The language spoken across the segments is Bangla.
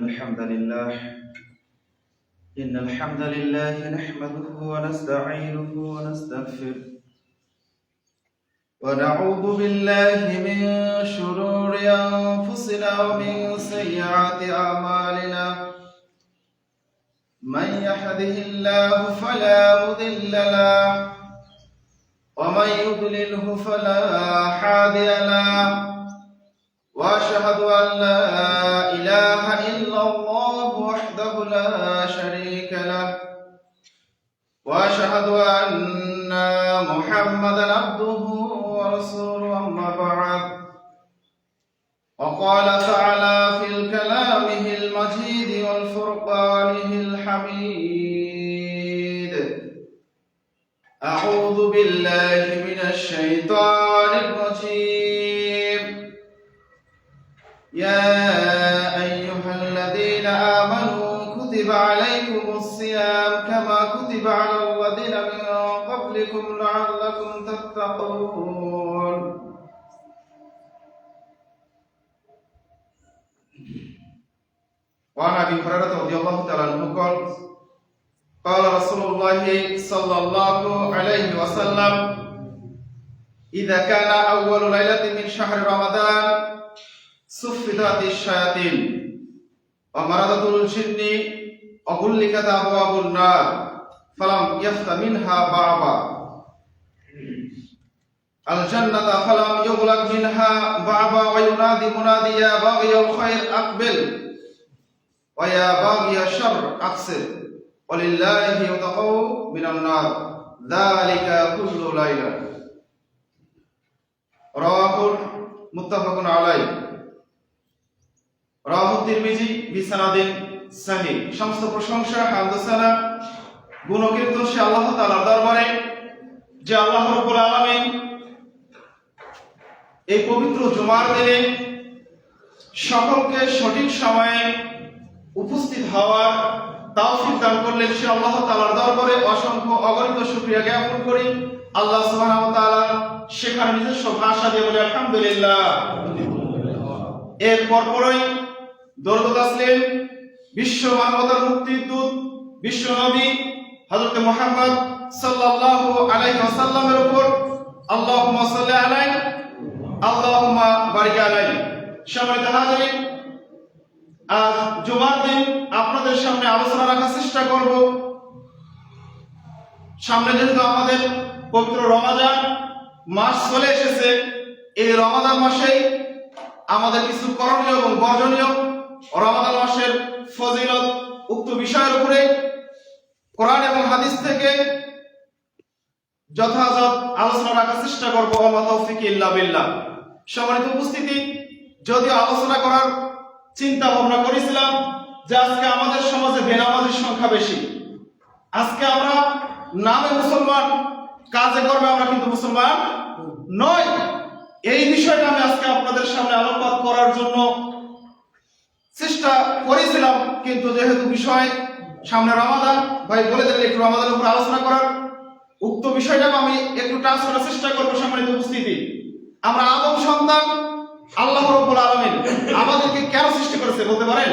الحمد لله إن الحمد لله نحمده ونستعينه ونستغفره ونعوذ بالله من شرور أنفسنا ومن سيئات أعمالنا من يهده الله فلا مضل له ومن يضلله فلا هادي له وأشهد أن لا إله إلا الله وحده لا شريك له وأشهد أن محمدا عبده ورسوله أما بعد وقال تعالى في كلامه المجيد والفرقانه الحميد أعوذ بالله من الشيطان الرجيم يا أيها الذين آمنوا كتب عليكم الصيام كما كتب على الذين من قبلكم لعلكم تتقون وعن أبي هريرة رضي الله تعالى عنه قال قال رسول الله صلى الله عليه وسلم إذا كان أول ليلة من شهر رمضان صفدت الشياطين ومرضت الجن وغلقت أبواب النار فلم يفت منها بابا الجنة فلم يغلق منها بابا وينادي منادي يا باغي الخير أقبل ويا باغي الشر أقصر ولله يتقوا من النار ذلك كل ليلة رواه متفق عليه রাওয়াহু তিরমিজি বিসানাদিন সহিহ। সমস্ত প্রশংসা হামদ সানা গুণ ও কীর্তন সে আল্লাহ তাআলার দরবারে যে আল্লাহ রাব্বুল আলামিন এই পবিত্র জুমার দিনে সকলকে সঠিক সময়ে উপস্থিত হওয়ার তৌফিক দান করলেন। সে আল্লাহ তাআলার দরবারে অসংখ্য অগণিত শুকরিয়া জ্ঞাপন করি। আল্লাহ সুবহানাহু ওয়া তাআলা সেখানে নিজস্ব ভাষা দিয়ে বলে আলহামদুলিল্লাহ। এর পরপরই দরুদ তাসলিম বিশ্ব মানবতার মুক্তির দূত বিশ্ব নবী হযরত মুহাম্মদ সাল্লাল্লাহু আলাইহি ওয়াসাল্লামের উপর আল্লাহুম্মা সাল্লি আলাইহি আল্লাহুম্মা বারিক আলাইহি। সম্মানিত হাজিরিন, আজ জুমার দিন আপনাদের সামনে আলোচনা রাখার চেষ্টা করব। সামনে যেহেতু আমাদের পবিত্র রমজান মাস চলে এসেছে, এই রমজান মাসেই আমাদের কিছু করণীয় এবং বর্জনীয় রমাদান মাসের ফজিলত উক্ত বিষয়ের উপরে কোরআন এবং হাদিস থেকে যথাযথ আলোচনা রাখার চেষ্টা করবো। ওয়া মা তাওফিক ইল্লা বিল্লাহ। সম্মানিত উপস্থিতি, যদিও আলোচনা করার চিন্তা ভাবনা করেছিলাম যে আজকে আমাদের সমাজে বেনামাজির সংখ্যা বেশি। আজকে আমরা নামে মুসলমান, কাজে কর্মে আমরা কিন্তু মুসলমান নয়। এই বিষয়টা আমি আজকে আপনাদের সামনে আলোকপাত করার জন্য চেষ্টা করেছিলাম, কিন্তু যেহেতু বিষয় সামনে রমাদান, ভাই বলে দিলেন একটু রমাদানের উপর আলোচনা করার, উক্ত বিষয়টাকে আমি একটু টাচ করার চেষ্টা করবো। সম্মানিত উপস্থিতি, আমরা আদম সন্তান, আল্লাহ রাব্বুল আলামিন আমাদেরকে কেন সৃষ্টি করেছে বলতে পারেন?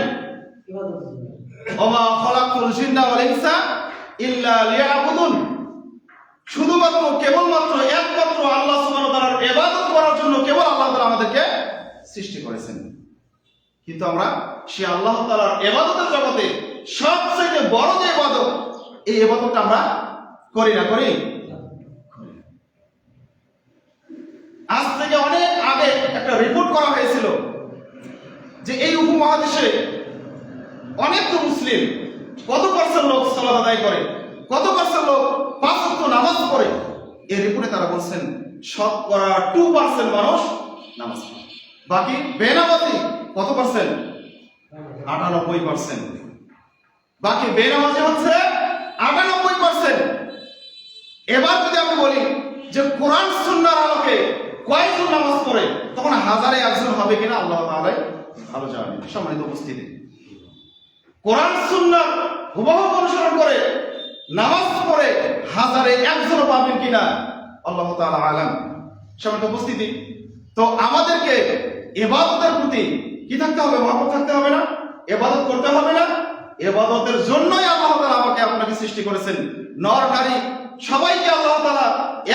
ওয়া খালাকুল জিন্না ওয়াল ইনসা ইল্লা লিয়াবুদুন। শুধুমাত্র কেবলমাত্র একমাত্র আল্লাহ সুবহানাহু ওয়া তাআলার ইবাদত করার জন্য কেবল আল্লাহ তাআলা আমাদেরকে সৃষ্টি করেছেন। কিন্তু আমরা সেই আল্লাহ তাআলার ইবাদতের জগতে সবচেয়ে বড় যে ইবাদত, এই ইবাদতটা আমরা করি না করি? আজ থেকে অনেক আগে একটা রিপোর্ট করা হয়েছিল যে এই উপমহাদেশে অনেক তো মুসলিম, কত পার্সেন্ট লোক সালাত আদায় করে, কত পার্সেন্ট লোক পাঁচ ওয়াক্ত নামাজ পড়ে। এই রিপোর্টে তারা বলছেন শতকরা 2% মানুষ নামাজ পড়ে, বাকি বেনামাজি কত পার্সেন্ট? 98%। বাকি বেনামাজি হচ্ছে 98%। এবার যদি আমি বলি যে কোরআন সুন্নাহর আলোকে কয়জন নামাজ পড়ে, তখন হাজারে একজন হবে কিনা আল্লাহ তাআলাই ভালো জানেন। সম্মানিত উপস্থিতি, কোরআন সুন্নাহ হুবহু অনুসরণ করে নামাজ পড়ে হাজারে একজনও পাবেন কিনা আল্লাহ তাআলা আলাম। সম্মানিত উপস্থিতি, তো আমাদেরকে ইবাদতের প্রতি কি থাকতে হবে? মহব্বত থাকতে হবে না? ইবাদত করতে হবে না? ইবাদতের জন্যই আল্লাহ তাআলা আমাকে আপনাকে সৃষ্টি করেছেন। নর নারী সবাইকে আল্লাহ তাআলা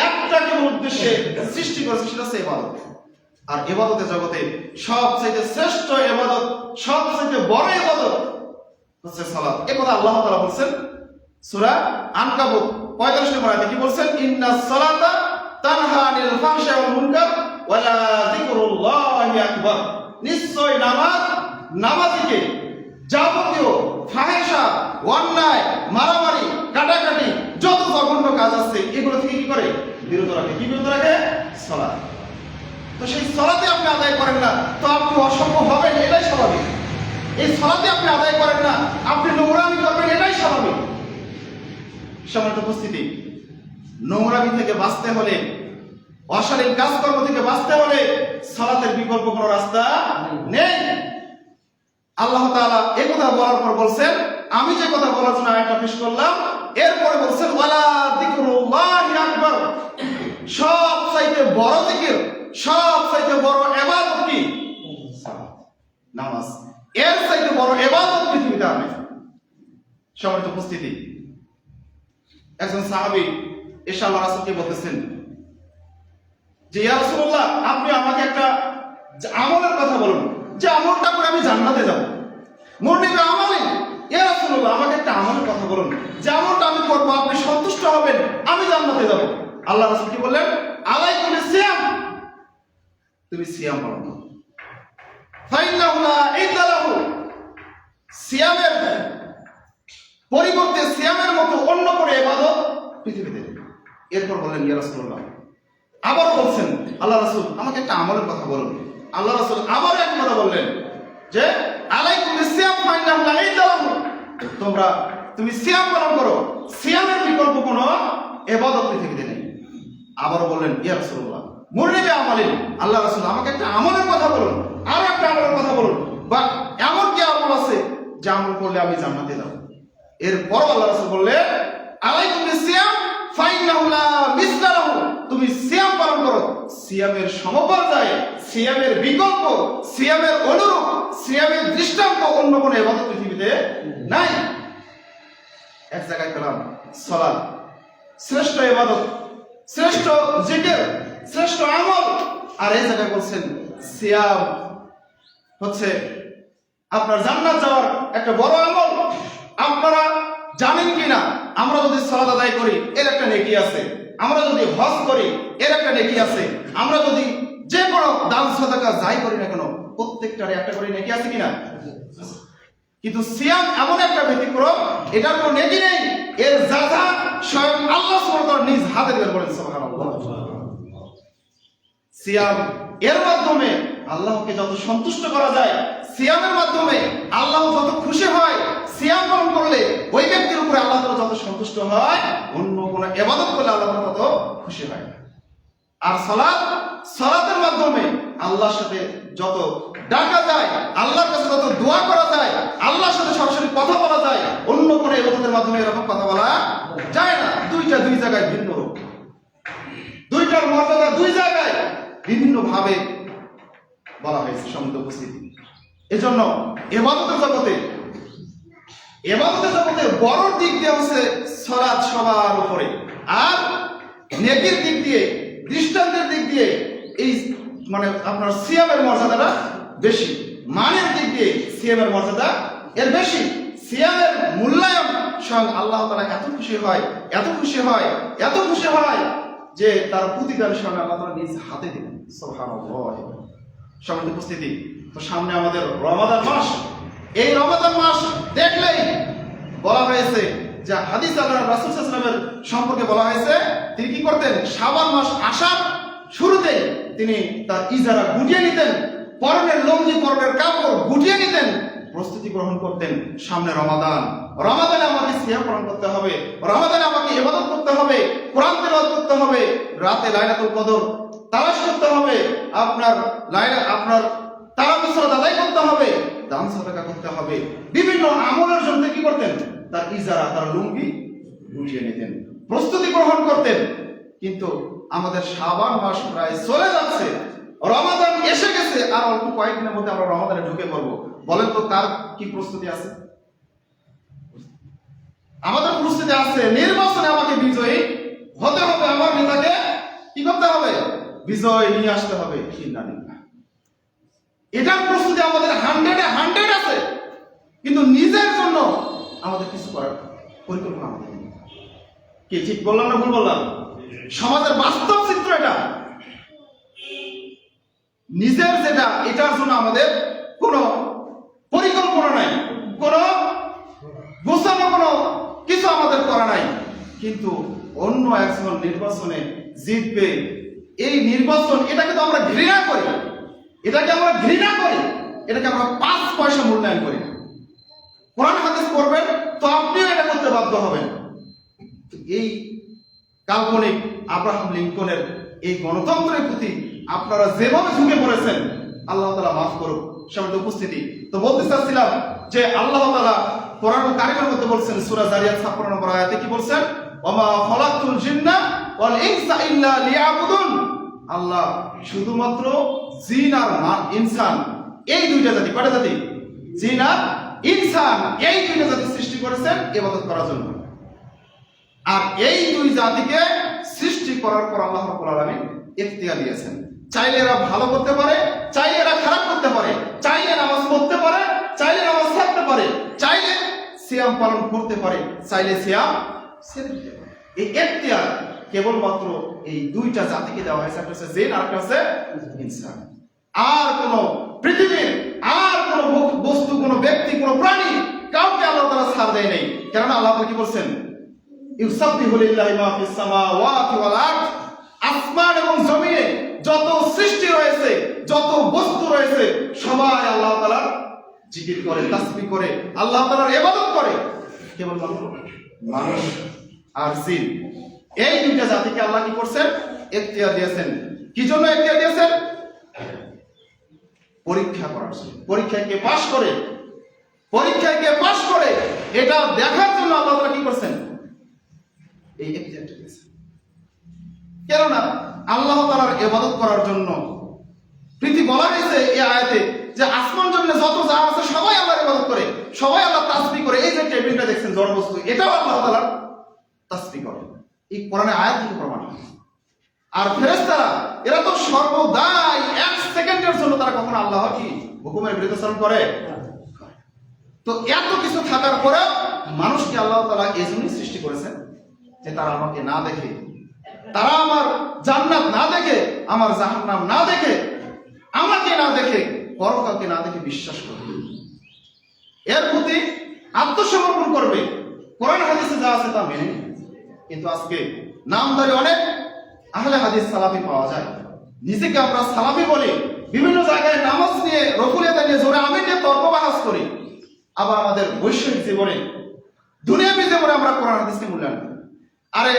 একটা কেবল উদ্দেশ্যে সৃষ্টি করেছেন, সেটা হচ্ছে ইবাদত। আর ইবাদতের জগতে সবচেয়ে শ্রেষ্ঠ ইবাদত, সবচেয়ে বড় ইবাদত হচ্ছে সালাত। এই কথা আল্লাহ তাআলা বলেছেন সূরা আনকাবুত 45 নম্বর আয়াতে। কি বলছেন? ইন্নাস সালাতা তানহা আনিল ফাহশাই ওয়াল মুনকার ওয়া লা যিকরুল্লাহি আকবার। নিশ্চয় নামাজ নামাজীকে যাবতীয় ফাহেসা, অন্যায়, মারামারি, কাটাকাটি, যত জঘন্য কাজ আছে এগুলো থেকে কি করে? বিরত রাখে। কি বিরত রাখে? সালাত। তো সেই সালাতে আপনি আদায় করেন না, তো আপনি অসভ্য হবেন, এটাই স্বাভাবিক। এই সালাতে আপনি আদায় করেন না, আপনি নোংরামি করবেন, এটাই স্বাভাবিক। সম্মানিত উপস্থিতি, নোংরামি থেকে বাঁচতে হলে, অশালীন কাজকর্ম থেকে বাঁচতে হলে সালাতের বিকল্প কোনো রাস্তা নেই। আল্লাহ তাআলা এই কথা বলার পর বলছেন, আমি যে কথা বলার জন্য আয়াতটা পেশ করলাম, এরপরে বলছেন ওয়ালা যিকরুল্লাহি আকবার। সবচাইতে বড় জিকির, সবচাইতে বড় ইবাদত কি? নামাজ। এর চাইতে বড় ইবাদত পৃথিবীতে আর নেই। সম্মানিত উপস্থিতি, একজন সাহাবী এসে আল্লাহ রাসূলকে বলতেছেন যে ইয়া রাসূলুল্লাহ, আপনি আমাকে একটা আমলের কথা বলুন, যে আমলটা করে আমি জান্নাতে যাব। মুরনিবে আমলে, ইয়া রাসূলুল্লাহ, আমাকে একটা আমলের কথা বলুন, যে আমলটা আমি করব, আপনি সন্তুষ্ট হবেন, আমি জান্নাতে যাব। আল্লাহ রাসূল কি বললেন? আলাইকুমিস সিয়াম, তুমি সিয়াম পালন করো। ফাইন্নাহু লা ইদ্দা লাহু, সিয়ামের পরিবর্তে সিয়ামের মতো অন্য কোনো ইবাদত পৃথিবীতে নেই। এরপর বললেন ইয়া রাসূলুল্লাহ, আবার বলছেন আল্লাহ রাসূল, আমাকে একটা আমলের কথা বলুন। আল্লাহ রাসূল আবার এক কথা বললেন যে আলাইকুমিস সিয়াম ফাইন্নাহু লা ইদ্দা লাহু, তুমি সিয়াম পালন করো, সিয়ামের বিকল্প কোনো ইবাদত পৃথিবীতে নেই। আবার বললেন ইয়া রাসূলুল্লাহ মুরনিবে আমালিন, আল্লাহ রাসূল আমাকে একটা আমলের কথা বলুন, আর একটা আমলের কথা বলুন, বা এমন কি আমল আছে যে আমল করলে আমি জান্নাতে যাব। এরপর আল্লাহ রাসূল বললেন আলাইকুমিস সিয়াম ফাইন্নাহু লা মিসলা লাহু, তুমি সিয়াম পালন করো, সিয়ামের সমপর্যায়ে, সিয়ামের বিকল্প, সিয়ামের অনুরূপ, সিয়ামের দৃষ্টান্ত অন্য কোনো ইবাদত পৃথিবীতে নাই। এক জায়গায় পেলাম সালাত শ্রেষ্ঠ ইবাদত, শ্রেষ্ঠ জিকির, শ্রেষ্ঠ আমল, আর এই জায়গায় বলছেন সিয়াম হচ্ছে আপনার জান্নাত যাওয়ার একটা বড় আমল। আপনারা জানেন কিনা, আমরা যদি সালাত আদায় করি এর একটা নেকি আছে, আমরা যদি হজ করি এর একটা নেকি আছে, আমরা যদি যে কোনো দান সাদাকা যাই করি না কেন প্রত্যেকটার একটা করে নেকি আছে কিনা? কিন্তু সিয়াম এমন একটা ব্যতিক্রম, এটার কোনো নেকি নেই, এর যাজা স্বয়ং আল্লাহ সুবহানাহু ওয়া তাআলা নিজ হাতে বের করেন। সুবহানাল্লাহ। সিয়াম এর মাধ্যমে আল্লাহকে যত সন্তুষ্ট করা যায়, সিয়ামের মাধ্যমে আল্লাহ যত খুশি হয়, সিয়াম পালন করলে ওই ব্যক্তির উপরে আল্লাহ তাআলা যত সন্তুষ্ট হয়, অন্য কোনো ইবাদত করলে আল্লাহ তাআলা তত খুশি হয়। আর সালাতের মাধ্যমে আল্লাহর সাথে যত ডাকা যায়, আল্লাহর কাছে যত দোয়া করা যায়, আল্লাহর সাথে সরাসরি কথা বলা যায়, অন্য কোনো ইবাদতের মাধ্যমে এরকম কথা বলা যায় না। দুইটা দুই জায়গায় ভিন্ন রূপ, দুইটার মর্যাদা দুই জায়গায় বিভিন্ন ভাবে বলা হয়েছে। সম্মানিত উপস্থিতি, এজন্য ইবাদতের জগতে বড় দিক দিয়ে হচ্ছে সালাত সবার উপরে, আর নেকির দিক দিয়ে, দৃষ্টান্তের দিক দিয়ে এই মানে আপনার সিয়ামের মর্যাদাটা বেশি, মানের দিক দিয়ে সিয়ামের মর্যাদা এর বেশি। সিয়ামের মূল্যায়ন স্বয়ং আল্লাহ তাআলা এত খুশি হয়, এত খুশি হয়, এত খুশি হয় যে তার প্রতিদান স্বয়ং আল্লাহ তাআলা নিজ হাতে দিবেন। সুবহানাল্লাহ। সম্মানিত উপস্থিতি, তো সামনে আমাদের রমাদান মাস। এই রমাদান মাস দেখলেই বলা হয়েছে যে হাদিস আল্লাহ রাসূল সাল্লাল্লাহু আলাইহি ওয়াসাল্লামের সম্পর্কে বলা হয়েছে, তিনি কি করতেন? শাবান মাস আসার শুরুতেই তিনি তার ইজারা গুটিয়ে নিতেন, পরনের লুঙ্গি, পরনের কাপড় গুটিয়ে নিতেন, প্রস্তুতি গ্রহণ করতেন। সামনে রমাদান, রমাদানে আমাকে সিয়াম পালন করতে হবে, রমাদানে আমাকে ইবাদত করতে হবে, কোরআন তেলাওয়াত করতে হবে, রাতে লাইলাতুল কদর তালাশ করতে হবে, আপনার তারাবি সালাত আদায় করতে হবে, দান সাদাকা করতে হবে, বিভিন্ন আমলের জন্য কি করতেন? তার ইজারা, তার লুঙ্গি গুটিয়ে নিতেন, প্রস্তুতি গ্রহণ করতেন। কিন্তু আমাদের শাবান মাস প্রায় চলে যাচ্ছে, রমাদান এসে গেছে, আর অল্প কয়েকদিনের মধ্যে আমরা রমাদানে ঢুকে পড়বো। বলেন তো কার কি প্রস্তুতি আছে? আমাদের প্রস্তুতি আছে, নির্বাচনে আমাকে বিজয়ী হতে হবে, আমার নেতাকে কি করতে হবে? বিজয় নিয়ে আসতে হবে। এটার প্রস্তুতি আমাদের 100-এ 100 আছে, কিন্তু নিজের জন্য আমাদের কিছু করার পরিকল্পনা আমাদের নেই। কি ঠিক বললাম না ভুল বললাম? সমাজের বাস্তব চিত্র এটা। নিজের যেটা, এটার জন্য আমাদের কোনো পরিকল্পনা নাই, কোনো গোছানো কোনো কিছু আমাদের করা নাই। কিন্তু অন্য একজন নির্বাচনে জিতবে, এই নির্বাচন, এটাকে তো আমরা ঘৃণা করি, এটাকে আমরা 5 পয়সা মূল্যায়ন করি। কোরআন হাদিস পড়বেন তো আপনিও এটা করতে বাধ্য হবেন। এই কাল্পনিক আব্রাহাম লিঙ্কনের এই গণতন্ত্রের প্রতি আপনারা যেভাবে ঝুঁকে পড়েছেন, আল্লাহ তাআলা মাফ করুক। সবাই উপস্থিতি তো বলতে চাচ্ছিলাম যে আল্লাহ তাআলা কোরআন কারীমের মধ্যে বলছেন, সূরা জারিয়াত 56 নম্বর আয়াতে কি বলছেন? ওমা খালাকতুল জিন্না ওয়াল ইনসা ইল্লা লিয়াবুদুন। আল্লাহ শুধুমাত্র জিন আর ইনসান, এই দুইটা জাতি, কয়টা জাতি? জিন আর ইনসান, এই দুইটা জাতি সৃষ্টি করেছেন ইবাদত করার জন্য। আর এই দুই জাতিকে সৃষ্টি করার পর আল্লাহ রাব্বুল আলামিন ইখতিয়ার দিয়েছেন। চাইলে এরা ভালো করতে পারে, চাইলে এরা খারাপ করতে পারে, চাইলে নামাজ পড়তে পারে, চাইলে নামাজ ছাড়তে পারে, চাইলে সিয়াম পালন করতে পারে, চাইলে সিয়াম ছেড়ে দিতে পারে। এই ইখতিয়ার কেবলমাত্র এই দুইটা জাতিকে দেওয়া হয়েছে, একটা হচ্ছে জিন আর একটা হচ্ছে ইনসান। আর কোন পৃথিবীর আর কোন বস্তু, কোন ব্যক্তি, কোন প্রাণী কাউকে আল্লাহ তাআলা ছাড় দেয় নাই। কারণ আল্লাহ তাআলা কি বলছেন? ইউসাব্বিহু লিল্লাহি মা ফিস সামাওয়াতি ওয়াল আরদ। আসমান এবং জমিনে যত সৃষ্টি রয়েছে, যত বস্তু রয়েছে, সবাই আল্লাহ তাআলার জিকির করে, তাসবিহ করে, আল্লাহ তাআলার ইবাদত করে। কেবলমাত্র মানুষ আর জিন, এই দুইটা জাতিকে আল্লাহ কি করছেন? ইখতিয়ার দিয়েছেন। কি জন্য ইখতিয়ার দিয়েছেন? পরীক্ষা করার জন্য। পরীক্ষায় কে পাস করে এটা দেখার জন্য আল্লাহ তাআলা কি করছেন? এই ইখতিয়ারটা দিয়েছেন। কেননা আল্লাহ তাআলার ইবাদত করার জন্য পৃথিবী বলা হয়েছে এই আয়াতে যে আসমান জমিনে যত যা আছে সবাই আল্লাহর ইবাদত করে, সবাই আল্লাহ তাসবিহ করে। এই যে টেবিলটা দেখছেন জড় বস্তু, এটাও আল্লাহ তাআলার তাসবিহ করে। এই কোরআনে আয়াত থেকে প্রমাণ। আর ফেরেশতারা এরা তো সর্বদাই 1 সেকেন্ডের জন্য তারা কখনো আল্লাহর কি হুকুমের বিরুদ্ধাচরণ করে? তো এত কিছু থাকার পরে মানুষকে আল্লাহ তাআলা এজন্যই সৃষ্টি করেছেন যে তারা আমাকে না দেখে, তারা আমার জান্নাত না দেখে, আমার জাহান্নাম না দেখে, আমাকে না দেখে, পরকালকে না দেখে বিশ্বাস করবে, এর প্রতি আত্মসমর্পণ করবে, কোরআন হাদিসে যা আছে তা মেনে নেবে। কিন্তু আজকে নামধারী অনেক আহলে হাদিস সালাফি পাওয়া যায়, নিজেকে আমরা সালাফি বলি, বিভিন্ন জায়গায় নামাজ নিয়ে, রকুলিয়াত নিয়ে জোরে আমিন নিয়ে তর্ক বাহাস করি। আবার আমাদের বৈষয়িক জীবনে, দুনিয়াবী জীবনে আমরা কোরআন হাদিসকে মূল্যায়ন করি। আরে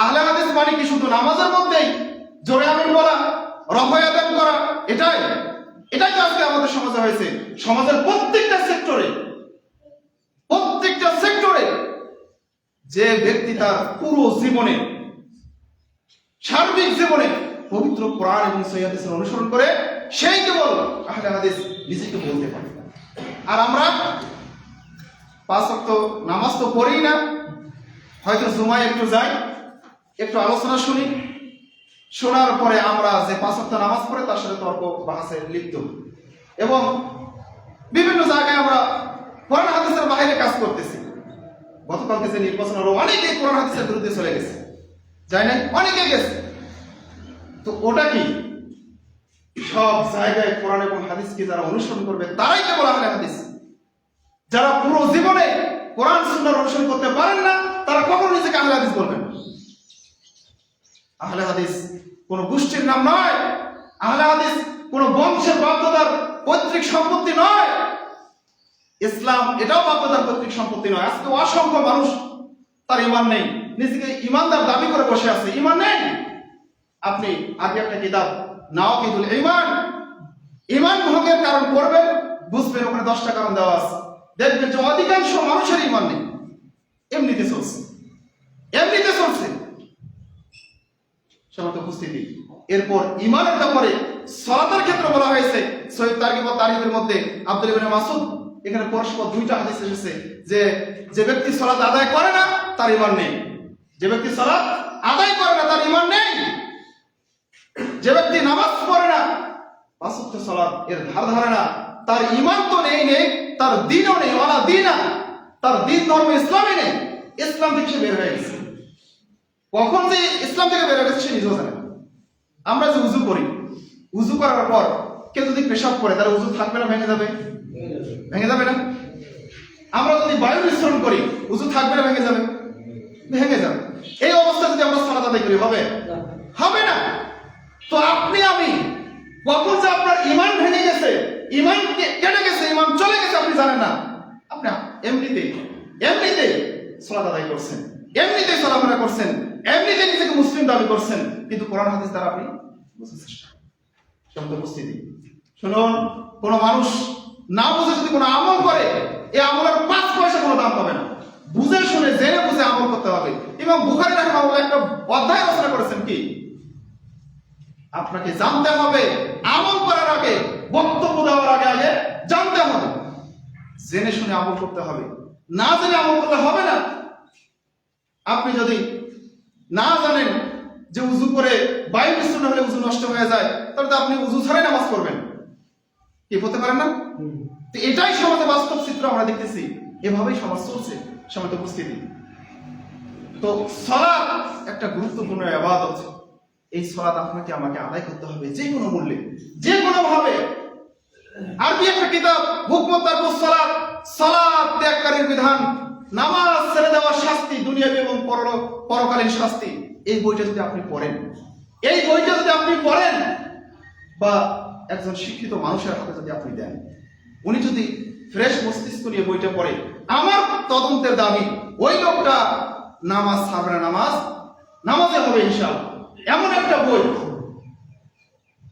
আহলে হাদিস মানে কি শুধু নামাজের মধ্যেই জোরে আমিন বলা, রফায়ে আদান করা, এটাই তো আজকে আমাদের সমাজে হয়েছে। সমাজের প্রত্যেকটা সেক্টরে যে ব্যক্তি তার পুরো জীবনে, সার্বিক জীবনে পবিত্র কোরআন এবং সহিহ হাদিসের অনুসরণ করে, সেই কেবল আহলে হাদিস নিজেকে বলতে পারে। আর আমরা 5 ওয়াক্ত নামাজ তো পড়ি না, হয়তো জুমায় একটু যাই, একটু আলোচনা শুনি, শোনার পরে আমরা যে 5 ওয়াক্ত নামাজ পড়ে তার সাথে তর্ক বাহাসে লিপ্ত, এবং বিভিন্ন জায়গায় আমরা কোরআন হাদিসের বাইরে কাজ করতেছি। গতকালকে যে নির্বাচন হলো, অনেকেই কোরআন হাদিসের বিরুদ্ধে চলে গেছে, যায় না? অনেকে গেছে। তো ওটা কি? সব জায়গায় কোরআন এবং হাদিসকে যারা অনুসরণ করবে তারাই কেবল আহলে হাদিস। যারা পুরো জীবনে কোরআন সুন্নাহর অনুসরণ করতে পারেন না, তারা কখনো নিজেকে আহলে হাদিস বলবেন না। আহলে হাদিস কোন গোষ্ঠীর নাম নয়, আহলে হাদিস কোন বংশের বাপদাদার পৈতৃক সম্পত্তি নয়। ইসলাম এটাও বাপদাদার পৈতৃক সম্পত্তি নয়। আজকে অসংখ্য মানুষ তার ঈমান নেই, নিজেকে ঈমানদার দাবি করে বসে আছে, ঈমান নেই। আপনি আগে একটা কিতাব নাওয়াকিদুল ঈমান, ঈমান ভঙ্গের কারণ পড়বেন, বুঝবেন ওখানে 10টা কারণ দেওয়া আছে। দেখবেন যে অধিকাংশ মানুষের ঈমান নেই, এমনিতে চলছে। সমস্ত উপস্থিতি। এরপর ঈমানের ব্যাপারে সালাতের ক্ষেত্রে বলা হয়েছে সহিহ তারগিব ওয়া তারহিবের মধ্যে আব্দুল্লাহ ইবনে মাসউদ, এখানে পরস্পর দুইটা হাদিস এসেছে যে ব্যক্তি সালাত আদায় করে না তার ঈমান নেই, যে ব্যক্তি সালাত আদায় করে না তার ঈমান নেই, যে ব্যক্তি নামাজ পড়ে না পাঁচ ওয়াক্ত সালাত এর ধার ধারে না, তার ঈমান তো নেই, তার দ্বীনও নেই, ওয়ালা দ্বীনা, তার দ্বীন ধর্ম ইসলামই নেই, ইসলাম থেকে সে বের হয়ে গেছে। কখন যে ইসলাম থেকে বের হয়ে গেছে সে নিজেও জানে না। আমরা যে উযু করি, উযু করার পর কেউ যদি পেশাব করে তাহলে উযু থাকবে না ভেঙে যাবে? ভেঙে যাবে না? আমরা যদি বায়ু মিশ্রণ করি উযু থাকবে না ভেঙে যাবে? ভেঙে যাবে। এই অবস্থা যদি আমরা সালাত আদায় করি হবে? হবে না। তো আপনি আমি কখন যে আপনার ঈমান ভেঙে গেছে, ঈমান কেটে গেছে, ঈমান চলে গেছে আপনি জানেন না। আপনি এমনিতেই সালাত আদায় করছেন, এমনিতেই চলাফেরা করছেন, এমনিতেই নিজেকে মুসলিম দাবি করছেন, কিন্তু কোরআন হাদিস দ্বারা আপনি বোঝার চেষ্টা করেন। উপস্থিতি শুনুন, কোন মানুষ না বুঝে যদি কোনো আমল করে এই আমলের 5 পয়সা কোনো দাম পাবে না। বুঝে শুনে জেনে বুঝে আমল করতে হবে। ইমাম বুখারী রাহিমাহুল্লাহ একটা অধ্যায় রচনা করেছেন কি, আপনাকে জানতে হবে আমল করার আগে, বক্তব্য দেওয়ার আগে জানতে হবে, জেনে শুনে আমল করতে হবে। না জেনে আমল করলে হবে না। আপনি যদি না জানেন যে উযু করে বায়ু মিশ্রণ হলে উযু নষ্ট হয়ে যায়, তাহলে তো আপনি উযু ছাড়াই নামাজ পড়বেন, কি হতে পারেন না? তো এটাই সমাজে বাস্তব চিত্র আমরা দেখতেছি, এভাবেই সমাজ চলছে। সমাজ উপস্থিতি। তো সালাত একটা গুরুত্বপূর্ণ ইবাদত। এই সালাত আপনাকে আমাকে আদায় করতে হবে যে কোনো মূল্যে, যে কোনো ভাবে। আরবি একটা কিতাব হুকমত তারকুস সালাত, সালাত ত্যাগকারীর বিধান, নামাজ ছেড়ে দেওয়ার শাস্তি, দুনিয়াবী এবং পরকালীন শাস্তি, এই বইটা যদি আপনি পড়েন, বা একজন শিক্ষিত মানুষের হাতে যদি আপনি দেন, উনি যদি ফ্রেশ মস্তিষ্ক নিয়ে বইটা পড়ে, আমার তদন্তের দাবি ওই লোকটা নামাজ ছাড়বে না, নামাজে হবে ইনশাআল্লাহ। এমন একটা বই,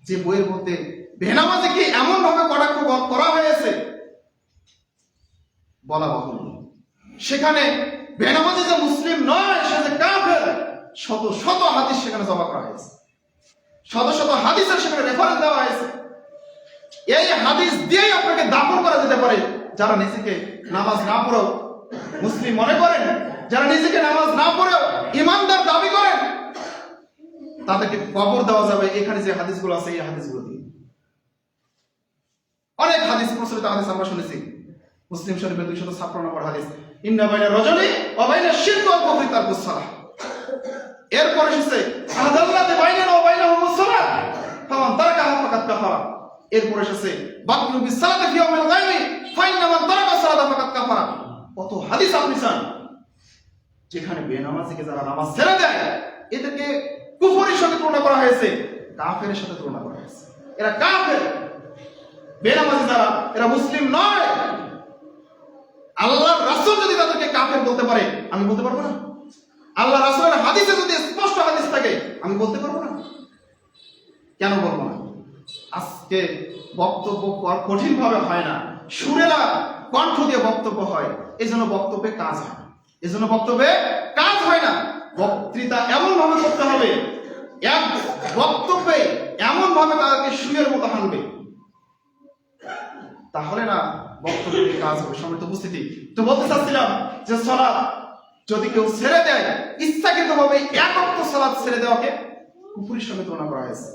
যে বইয়ের মধ্যে বেনামাজি কি এমন ভাবে কটাক্ষ করা হয়েছে বলা বাহুল্য। সেখানে বেনামাজি যে মুসলিম নয়, সে যে কাফের, শত শত হাদিস সেখানে জমা করা হয়েছে, শত শত হাদিসের সেখানে রেফারেন্স দেওয়া হয়েছে। এই হাদিস দিয়েই আপনাকে দাফন করা যেতে পারে। যারা নিজেকে নামাজ না পড়েও মুসলিম মনে করেন, যারা নিজেকে নামাজ না পড়েও ইমানদার দাবি করেন, তাদেরকে কবর দেওয়া যাবে এখানে যে হাদিসগুলো আছে এই হাদিসগুলো দিয়ে। অনেক হাদিস, প্রচলিত হাদিস আমরা শুনেছি। মুসলিম শরীফের 256 নম্বর হাদিস, ইন্না বাইনা রাজুলি ওয়া বাইনা শিরকি ওয়াল কুফরি তারকুস সালাহ। এরপর এসেছে আদাল্লাতে বাইনানা ওয়া বাইনাহুমুস সালাহ ফামান তারাকাহা ফাকাদ কাফারা। এরপর এসেছে বাকলু বিস সালাতি ফি ইয়াউমিল গায়বি ফাইন্না মান তারাকা সালাতা ফাকাদ কাফারা। কত হাদিস আপনি চান যেখানে বেনামাজিকে যারা নামাজ ছেড়ে দেয় এদেরকে কুফরের সাথে তুলনা করা হয়েছে, কাফেরের সাথে তুলনা করা হয়েছে। এরা কাফের। বেনামাজি যারা, এরা মুসলিম নয়। আল্লাহর রাসূল যদি তাদেরকে কাফের বলতে পারে, আমি বলতে পারবো না? আল্লাহ রাসূলের হাদিসে যদি স্পষ্ট হাদিস থাকে, আমি বলতে পারবো না? কেন বলবো না? আজকে বক্তব্য কঠিন ভাবে হয় না, সুরেলা কণ্ঠ দিয়ে বক্তব্য হয়, এজন্য বক্তব্যে কাজ হয়, না। বক্তৃতা এমন ভাবে করতে হবে, এক বক্তব্যে এমন ভাবে তাদেরকে সুরের মতো হানবে, তাহলে না বক্তব্যের কাজ হবে। সম্মিলিত উপস্থিতি। তো বলতে চাচ্ছিলাম যে সালাত যদি কেউ ছেড়ে দেয়, ইচ্ছাকৃতভাবে এক ওয়াক্ত সালাত ছেড়ে দেওয়াকে কুফরের সঙ্গে তুলনা করা হয়েছে।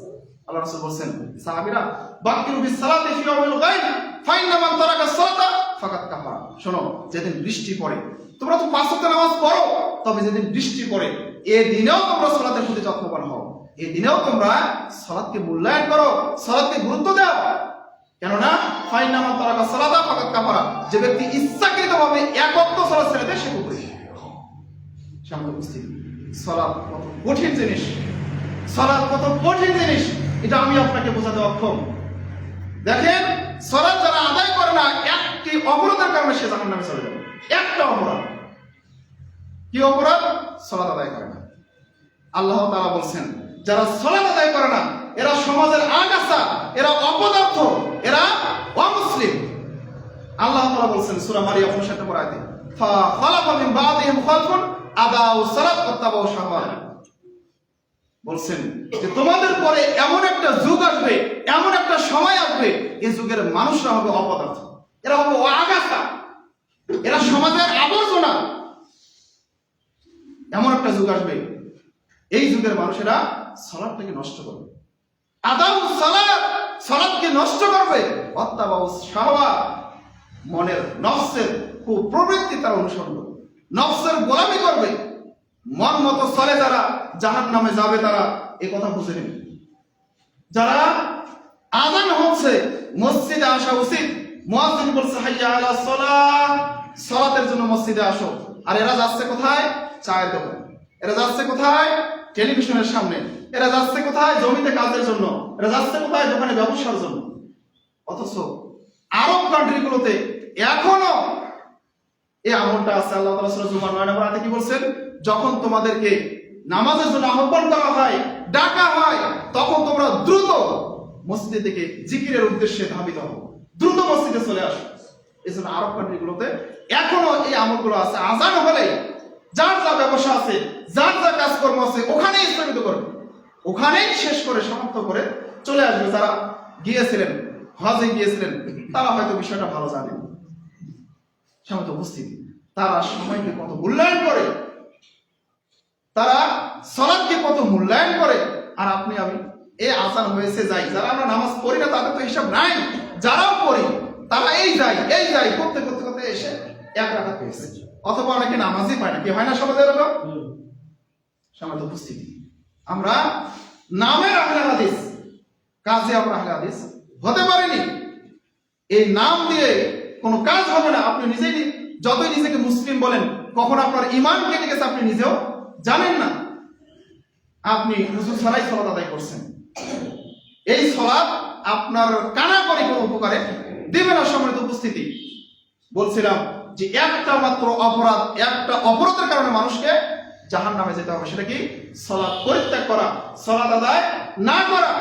আল্লাহ রাসূল বলেন, সাহাবীরা বাকিরু বিস সালাতি ফি ইয়াউমিল গায়ব ফাইন্না মান তারাকা সালাতা ফাকাদ কাফারা। শোনো, যেদিন বৃষ্টি পড়ে, তোমরা তো 5 ওয়াক্ত নামাজ পড়ো, তবে যেদিন বৃষ্টি পড়ে এই দিনেও তোমরা সালাতের প্রতি যত্নবান হও, এই দিনেও তোমরা সালাতকে মূল্যায়ন করো, সালাতকে গুরুত্ব দাও। কেননা ফাইন্না মান তারাকা সালাতা ফাকাদ কাফারা, যে ব্যক্তি ইচ্ছাকৃতভাবে এক ওয়াক্ত সালাত ছেড়ে দেয় সে কুফরি। সামনে উপস্থিত, সালাত কত কঠিন জিনিস, সালাত কত কঠিন জিনিস, এটা আমি আপনাকে বোঝাতে অক্ষম। দেখেন, সালাত যারা আদায় করে না, একটি অপরাধের কারণে সে জাহান্নামে চলে যাবে। একটা অপরাধ। কি অপরাধ? সালাত আদায় করে না। আল্লাহ তাআলা বলছেন, যারা সালাত আদায় করে না এরা সমাজের আগাছা, এরা অপদার্থ, এরা অমুসলিম। আল্লাহ তাআলা বলছেন সূরা মারিয়াম 59 নম্বর আয়াতে, ফা খালাফা মিন বাদিহিম খালফুন আদাউ সালাত ওয়াত্তাবাউ শাহওয়াত। বলছেন যে তোমাদের পরে এমন একটা যুগ আসবে, এমন একটা সময় আসবে, এই যুগের মানুষরা হবে অপদার্থ, এরা হবে আগাছা, এরা সমাজের আবর্জনা। এমন একটা যুগ আসবে, এই যুগের মানুষেরা সালাতটাকে নষ্ট করবে, আদাউ সালাত, সালাতকে নষ্ট করবে, অত্তাবাউ শাহওয়াত, মনের নফসের কুপ্রবৃত্তি তারা অনুসরণ করবে, নফসের গোলামি করবে। মন মতো চলে যারা জাহান্নামে যাবে, তারা এই কথা বুঝে নেবে। যারা আযান হচ্ছে মসজিদে আসা উচিত, মুয়াজ্জিন বলছে হাইয়া আলা সালাহ, সালাতের জন্য মসজিদে আসো, আর এরা যাচ্ছে কোথায়? চায়ের দোকানে, এরা যাচ্ছে কোথায়? টেলিভিশনের সামনে, এরা যাচ্ছে কোথায়? জমিতে কাজের জন্য, এরা যাচ্ছে কোথায়? দোকানে ব্যবসার জন্য। অথচ আরব কান্ট্রিগুলোতে এখনো এই আমলটা আছে। আল্লাহ তাআলা সূরা জুমার 9 নম্বর আয়াতে কি বলছেন? যখন তোমাদেরকে নামাজের জন্য আহ্বান করা হয়, ডাকা হয়, তখন তোমরা দ্রুত মসজিদের দিকে জিকিরের উদ্দেশ্যে ধাবিত হও, দ্রুত মসজিদে চলে আসো। এই জন্য আরব কান্ট্রিগুলোতে এখনো এই আমলগুলো আছে। আযান হলে যার যা ব্যবসা আছে, যার যা কাজকর্ম আছে, ওখানেই স্থগিত করবে, ওখানেই শেষ করে সমাপ্ত করে চলে আসবে। যারা গিয়েছিলেন, হজে গিয়েছিলেন, তারা হয়তো বিষয়টা ভালো জানেন। সামনে উপস্থিতি, তারা সময়কে কত মূল্যায়ন করে, তারা সালাতকে কত মূল্যায়ন করে। আর আপনি আমি এই আযান হয়েছে যাই, যারা আমরা নামাজ পড়ি না তাদের তো হিসাব নাই, যারাও পড়ি তারা এই যাই করতে করতে করতে এসে এক রাকাত পেয়েছে, অথবা অনেকে নামাজই পায় না। কি হয় না সমাজের লোক? সামনে উপস্থিতি, আমরা নামের আহলে হাদিস, কাজে আমরা আহলে হাদিস হতে পারিনি। এই নাম দিয়ে কোনো কাজ হবে না। আপনি নিজেই যতই নিজেকে মুসলিম বলেন, কখন আপনার ঈমান কেটে গেছে আপনি নিজেও জানেন না। আপনি হুজুর ছাড়াই সালাত আদায় করছেন, এই সালাত আপনার কানাকড়ি কোনো উপকারে দেবে না। সম্মানিত উপস্থিতি, বলছিলাম যে একটা মাত্র অপরাধ, একটা অপরাধের কারণে মানুষকে জাহান্নামে যেতে হবে। সেটা কি? সালাত পরিত্যাগ করা, সালাত আদায় না করা।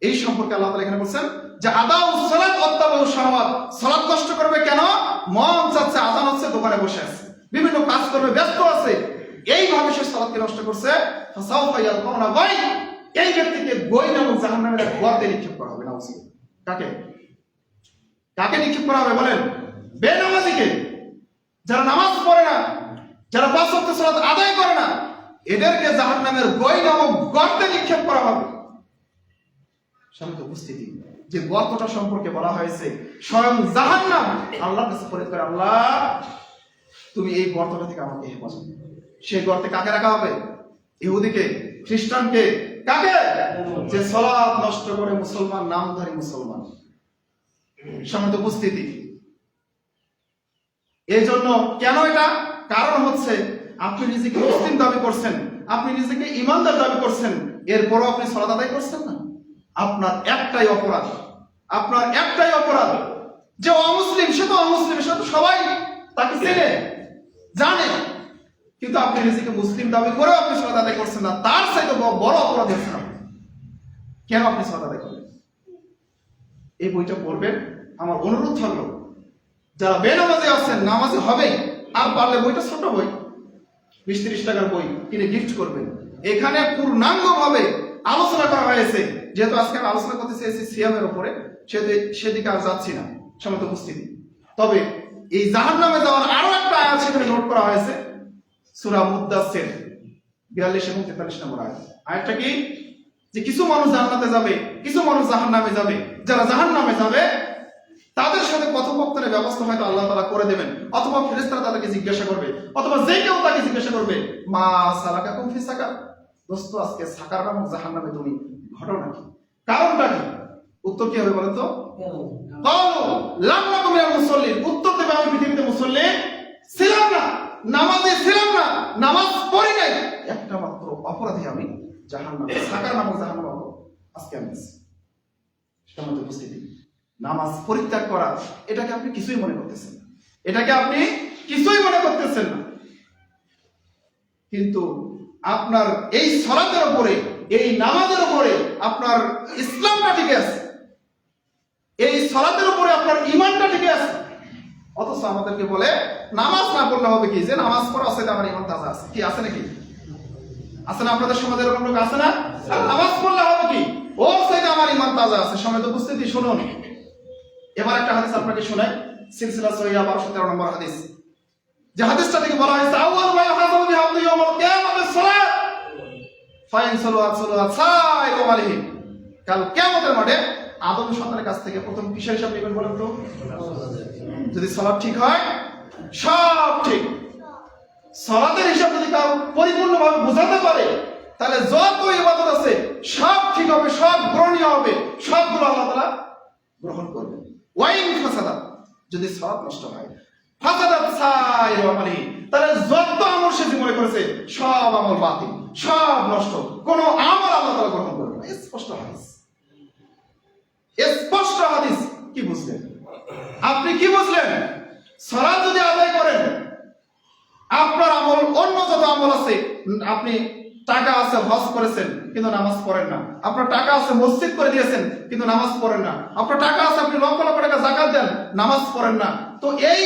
এই সম্পর্কে আল্লাহ তাআলা এখানে বলছেন যে আদাউ সালাত ওয়াত্তাবাউ শাহওয়াত, সালাত নষ্ট করবে কেন? মন চাচ্ছে, আযান হচ্ছে, দোকানে বসে আছে, বিভিন্ন কাজ করবে, ব্যস্ত আছে, এইভাবে সে সালাতকে নষ্ট করছে। ফাসাউফা ইয়ালকাউনা গাই, এই ব্যক্তিকে গই নামক জাহান্নামের এক গর্তে নিক্ষেপ করা হবে। নাউযুবিল্লাহ। কাকে কাকে নিক্ষেপ করা হবে বলেন? বেনামাজিকে, যারা নামাজ পড়ে না, যারা পাঁচ ওয়াক্ত সালাত আদায় করে না, এদেরকে জাহান্নামের গই নামক গর্তে নিক্ষেপ করা হবে। সম্মানিত উপস্থিতি, যে গর্তটা সম্পর্কে বলা হয়েছে স্বয়ং জাহান্নাম আল্লাহর কাছে ফরিয়াদ করে, আল্লাহ তুমি এই গর্তটা থেকে আমাকে হেফাজত করো। সেই গর্তে কাকে রাখা হবে? ইহুদিকে, খ্রিস্টানকে, কাকে? যে সালাত নষ্ট করে মুসলমান, নামধারী মুসলমান। সম্মানিত উপস্থিতি, এই জন্য কেন এটা? কারণ হচ্ছে আপনি নিজেকে মুসলিম দাবি করছেন, আপনি নিজেকে ইমানদার দাবি করছেন, এরপরও আপনি সালাত আদায় করছেন না। আপনার একটাই অপরাধ, আপনার একটাই অপরাধ যে অমুসলিম, সে তো অমুসলিম, সে তো সবাই তাকে চেনে জানে, কিন্তু আপনি নিজেকে মুসলিম দাবি করেও আপনি সালাত আদায় করছেন না। তার চাইতে বড় অপরাধ হচ্ছে না। কেন আপনি সালাত আদায় করবেন? এই বইটা পড়বেন। আমার অনুরোধ থাকলো, যারা বেনামাজি আছেন, নামাজি হবেই, আর পারলে বইটা ছোট বই, 20-30 টাকার বই কিনে গিফট করবেন। এখানে পূর্ণাঙ্গ ভাবে আলোচনা করা হয়েছে। যেহেতু আজকে আমি আলোচনা করতে চেয়েছি সিয়ামের উপরে, সেদিকে আর যাচ্ছি না। সম্মানিত উপস্থিতি, তবে এই জাহান্নামে যাওয়ার আরো একটা আয়াত সেখানে নোট করা হয়েছে, সূরা মুদ্দাসসির 42 এবং 43 নম্বর আয়াত। আয়াতটা কি? যে কিছু মানুষ জান্নাতে যাবে, কিছু মানুষ জাহান্নামে যাবে। যারা জাহান্নামে যাবে তাদের সাথে কথোপকথনের ব্যবস্থা হয়তো আল্লাহ তাআলা করে দেবেন, অথবা ফেরেশতারা তাদেরকে জিজ্ঞাসা করবে, অথবা যে কেউ তাকে জিজ্ঞাসা করবে, মা সালাকাকুম ফি সাকার, দোস্ত আজকে সাকার নামক জাহান্নামে তুমি ঘটনা কি, কারণটা কি? উত্তর কি হবে বলেন তো? ক্বালু লাম নাকু মিনাল মুসাল্লিন, উত্তর দেবে আমি পৃথিবীতে মুসল্লি ছিলাম না, নামাজে ছিলাম না, নামাজ পড়ি নাই, একটা মাত্র অপরাধী আমি জাহান্নামে, সাকার নামক জাহান্নামে আজকে আমি আছি। সম্মানিত উপস্থিতি, নামাজ পরিত্যাগ করা, এটাকে আপনি কিছুই মনে করতেছেন, এটাকে আপনি কিছুই মনে করতেছেন না, কিন্তু আপনার এই সালাতের উপরে, এই নামাজের উপরে আপনার ইসলামটা ঠিক আছে, এই সালাতের উপরে আপনার ঈমানটা ঠিক আছে। অথচ আমাদেরকে বলে নামাজ না পড়লে হবে কি, যে নামাজ পড়া আছে আমার ঈমান তাজা আছে, কি আছে নাকি? আছে না আপনাদের সমাজে এরকম লোক আছে না? আর নামাজ পড়লে হবে কি, ও সাইডে আমার ইমান তাজা আছে। সময় তো উপস্থিতি শুনুন, এবার একটা হাদিস আপনাকে শোনাই, সিলসিলা সহিহা 1213 নম্বর হাদিস। যে হাদিসটা থেকে বলা হয়েছে আউয়াল মা ইউহাসাবু বিহি আবদু ইয়াউমাল কিয়ামাতিস সালাত ফাইন সালাত সালাত সাইয়্যিদু আলাইহি। কাল কিয়ামতের মাঠে আদম সন্তানের কাছ থেকে প্রথম কিসের হিসাব নেবেন বলেন তো? যদি সালাত ঠিক হয় সব ঠিক। সালাতের হিসাব যদি কাউ পরিপূর্ণভাবে বোঝাতে পারে তাহলে যত ইবাদত আছে সব ঠিক হবে, সব গ্রহণীয় হবে, সবগুলো আল্লাহ তাআলা গ্রহণ করবে। ওয়াইন ফাসাদা, যদি সালাত নষ্ট হয় ফাসাদাত সাইয়্যিদু আলাইহি, তাহলে যত আমল সে জীবনে করেছে সব আমল বাতিল, সব নষ্ট, কোনো আমল আল্লাহ তাআলা গ্রহণ করবে না। স্পষ্ট হাদিস, স্পষ্ট হাদিস। কি বুঝলেন আপনি? কি বুঝলেন? সালাত যদি আদায় করেন, আপনার আমল অন্য যত আমল আছে, আপনি টাকা আছে হজ করেছেন কিন্তু নামাজ পড়েন না, আপনার টাকা আছে মসজিদ করে দিয়েছেন কিন্তু নামাজ পড়েন না, আপনার টাকা আছে আপনি লক্ষ লক্ষ টাকা যাকাত দেন, নামাজ পড়েন না, তো এই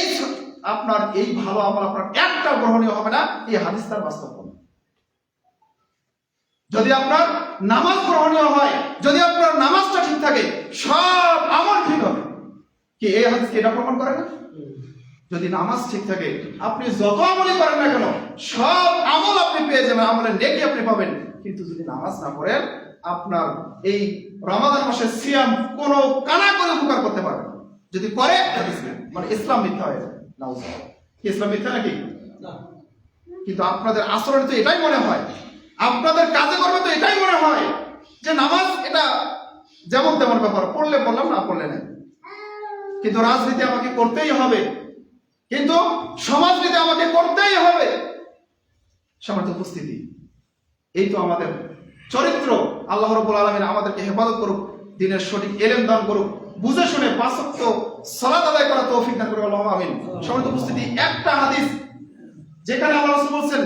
আপনার এই ভালো আমল আপনার একটা গ্রহণীয় হবে না। এই হাদিস তার বাস্তব। যদি আপনার নামাজ গ্রহণীয় হয়, যদি আপনার নামাজটা ঠিক থাকে, সব আমল ঠিক হবে। কি এই হাদিস কি এটা প্রমাণ করে না? যদি নামাজ ঠিক থাকে আপনি যত আমলই করেন না কেন সব আমল আপনি পেয়ে যাবেন, আমলের নেকি আপনি পাবেন। কিন্তু যদি নামাজ না পড়েন আপনার এই রমাদান মাসের সিয়াম কোনো কানা করে উপকার করতে পারবে না। যদি করে মানে ইসলাম মিথ্যা হয়ে যাবে। ইসলাম মিথ্যা নাকি? কিন্তু আপনাদের আচরণে তো এটাই মনে হয়, আপনাদের কাজে করবে তো এটাই মনে হয় যে নামাজ এটা যেমন তেমন ব্যাপার, পড়লে পড়লাম না পড়লে না। কিন্তু রাজনীতি আমাকে করতেই হবে, কিন্তু সমাজনীতি আমাকে করতেই হবে। সমাজ উপস্থিতি, এই তো আমাদের চরিত্র। আল্লাহ রাব্বুল আলামিন আমাদেরকে হেফাজত করুক, দ্বীনের সঠিক ইলম দান করুক, বুঝে শুনে পাঁচ ওয়াক্ত সালাত আদায় করার তৌফিক দান করুক। আল্লাহুম্মা আমিন। সমাজ উপস্থিতি, একটা হাদিস যেখানে আল্লাহ রাসূল বলেন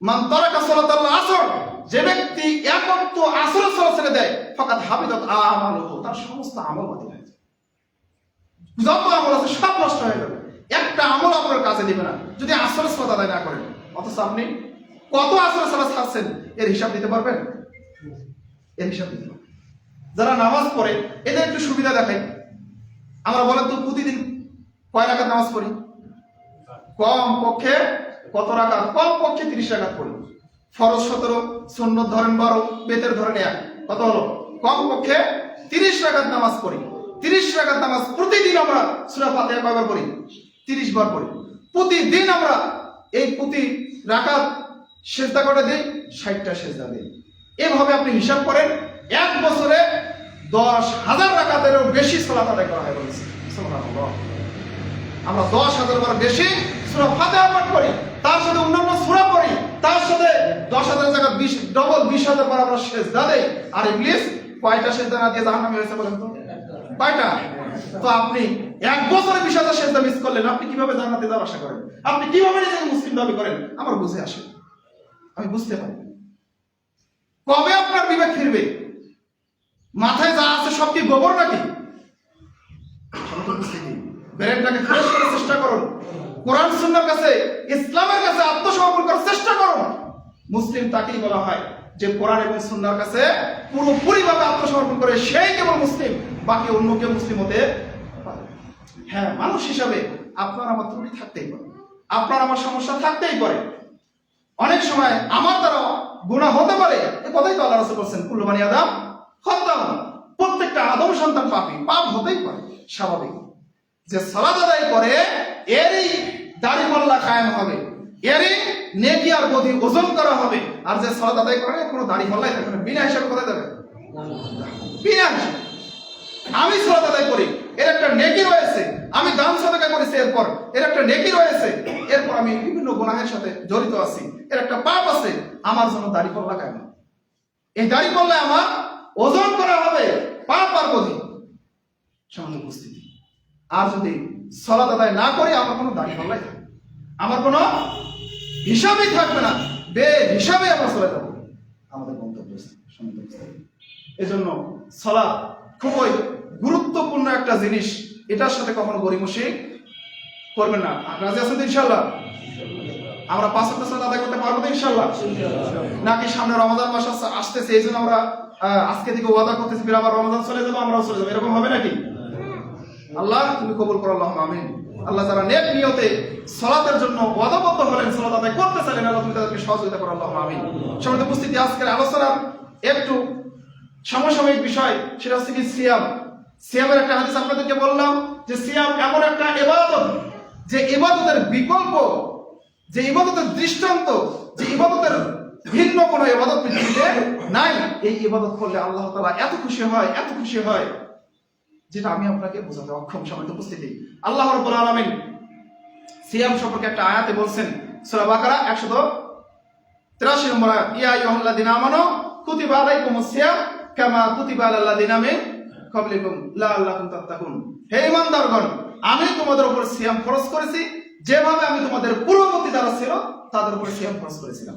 মান তারাকা সালাতাল আসর, যে ব্যক্তি এক ওয়াক্ত আসরের সালাত ছেড়ে দেয় ফাকাদ হাবিতাত আমালুহু, তার সমস্ত আমল বাতিল হয়ে যায়। যত আমল আছে সব নষ্ট হয়ে যাবে, একটা আমল আপনার কাজে দিবে না যদি আসরের সালাত আদায় না করেন। অথচ আপনি কত আসরের সালাত ছাড়ছেন এর হিসাব দিতে পারবেন? এর হিসাব দিতে পারবেন। যারা নামাজ পড়ে এদের একটু সুবিধা দেখাই। আমরা বলেন তো প্রতিদিন কয় রাকাত নামাজ পড়ি? কম পক্ষে কত রাকাত? কম পক্ষে 30 রাকাত পড়ি। ফরজ 17, সুন্নত ধরেন 12, বেতের ধরেন 1, কত হলো? কম পক্ষে 30 রাকাত নামাজ পড়ি। 30 রাকাত নামাজ প্রতিদিন আমরা সূরা ফাতিহা কয়বার পড়ি? 30 বার পড়ি। প্রতিদিন আমরা এই প্রতি রাকাত সিজদা করে দেই, 60টা সিজদা দেই। এভাবে আপনি হিসাব করেন, এক বছরে 10,000 রাকাতেরও বেশি সালাত আদায় করা হয়। বলেছি সুবহানাল্লাহ। আমরা 10,000 বার বেশি সূরা ফাতিহা পাঠ করি, তার সাথে অন্যান্য সূরা পড়ি, তার সাথে 10,000 জায়গা 20 ডবল 20,000 বার আমরা সিজদা দেই। আর ইবলিস কয়টা সিজদা না দিয়ে জাহান্নামে হয়েছে বলেন তো? কয়টা? তো আপনি এক বছরে 20,000 সিজদা মিস করলেন, আপনি কিভাবে জান্নাতে যাওয়ার আশা করেন? আপনি কিভাবে নিজেকে মুসলিম দাবি করেন? আমার বুঝে আসে, আমি বুঝতে পারি। কবে আপনার বিবেক ফিরবে? মাথায় যা আছে সব কি গোবর নাকি? ব্রেনটাকে ফ্রেশ করার চেষ্টা করুন, কোরআন সুন্নাহর কাছে, ইসলামের কাছে আত্মসমর্পণ করার চেষ্টা করুন। মুসলিম তাকেই বলা হয় যে কোরআন এবং সুন্নাহর কাছে পুরোপুরিভাবে আত্মসমর্পণ করে সেই কেবল মুসলিম, বাকি অন্য কেউ মুসলিম হতে পারে। হ্যাঁ, মানুষ হিসাবে আপনার আমার ত্রুটি থাকতেই পারে, আপনার আমার সমস্যা থাকতেই পারে। অনেক সময় আমার দ্বারা গুনাহ হতে পারে, এই কথাই তো আল্লাহ রাসূল বলেছেন কুল্লু বানি আদম খাত্তাউ, প্রত্যেকটা আদম সন্তান পাপী, পাপ হতেই পারে, স্বাভাবিক। যে সালাত আদায় করে এরই দাড়ি-পাল্লা কায়েম হবে, এরই নেকি আর বদি ওজন করা হবে। আর যে সালাত আদায় করে কোনো দাড়ি-পাল্লাই থাকবে না, বিনা হিসাবে কোথায় যাবে? বিনা হিসাবে। আমি সালাত আদায় করি, এর একটা নেকি রয়েছে, আমি দান সাদাকা করেছি, এরপর এর একটা নেকি রয়েছে, এরপর আমি বিভিন্ন গুনাহের সাথে জড়িত আছি, এর একটা পাপ আছে, আমার জন্য দাড়ি-পাল্লা কায়েম। এই দাড়ি-পাল্লায় আমার ওজন করা হবে পাপ আর বদি। সমাজ উপস্থিতি। আর যদি সালাত আদায় না করি আমার কোনো দাড়ি-পাল্লাই থাকবে, আমার কোনো হিসাবই থাকবে না, হিসাবে আমরা চলে যাবো আমাদের গন্তব্য। এজন্য সালাত খুবই গুরুত্বপূর্ণ একটা জিনিস, এটার সাথে কখনো গড়িমসি করবেন না? রাজি আছেন তো ইনশাআল্লাহ? আমরা 5 ওয়াক্ত সালাত আদায় করতে পারবো তো ইনশাআল্লাহ? নাকি সামনে রমজান মাস আসতেছে এই জন্য আমরা আজকে থেকে ওয়াদা করতেছি ফির আবার রমজান চলে যাবো আমরাও চলে যাবো, এরকম হবে নাকি? আল্লাহ তুমি কবুল করো, আল্লাহুম্মা আমিন। আল্লাহ যারা নেক নিয়তে সালাতের জন্য ওয়াদাবদ্ধ হলেন, সালাত আদায় করতে চাইলেন, আল্লাহ তুমি তাদেরকে সহযোগিতা করো, আল্লাহুম্মা আমিন। সম্মানিত উপস্থিতি, আজকের আলোচনার একটু সমসাময়িক বিষয়, সেটা হচ্ছে কি সিয়াম। সিয়ামের একটা হাদিস আপনাদেরকে বললাম যে সিয়াম এমন একটা ইবাদত, যে ইবাদতের বিকল্প, যে ইবাদতের দৃষ্টান্ত, যে ইবাদতের ভিন্ন কোনো ইবাদত পৃথিবীতে নাই। এই ইবাদত করলে আল্লাহ তাআলা এত খুশি হয়, এত খুশি হয়, যেটা আমি আপনাকে বোঝাতে অক্ষম। সম্মানিত উপস্থিতি, আল্লাহ রাব্বুল আলামিন সিয়াম সম্পর্কে একটা আয়াতে বলছেন, সূরা বাকারা 183 নম্বর আয়াত, ইয়া আইয়ুহাল্লাযিনা আমানু কুতিবা আলাইকুমুস সিয়াম কামা কুতিবা আলাল লাযিনা মিন ক্বাবলিকুম লাআল্লাকুম তাত্তাকুন। হে ঈমানদারগণ, আমি তোমাদের উপর সিয়াম ফরজ করেছি যেভাবে আমি তোমাদের পূর্ববর্তী যারা ছিল তাদের উপর সিয়াম ফরজ করেছিলাম।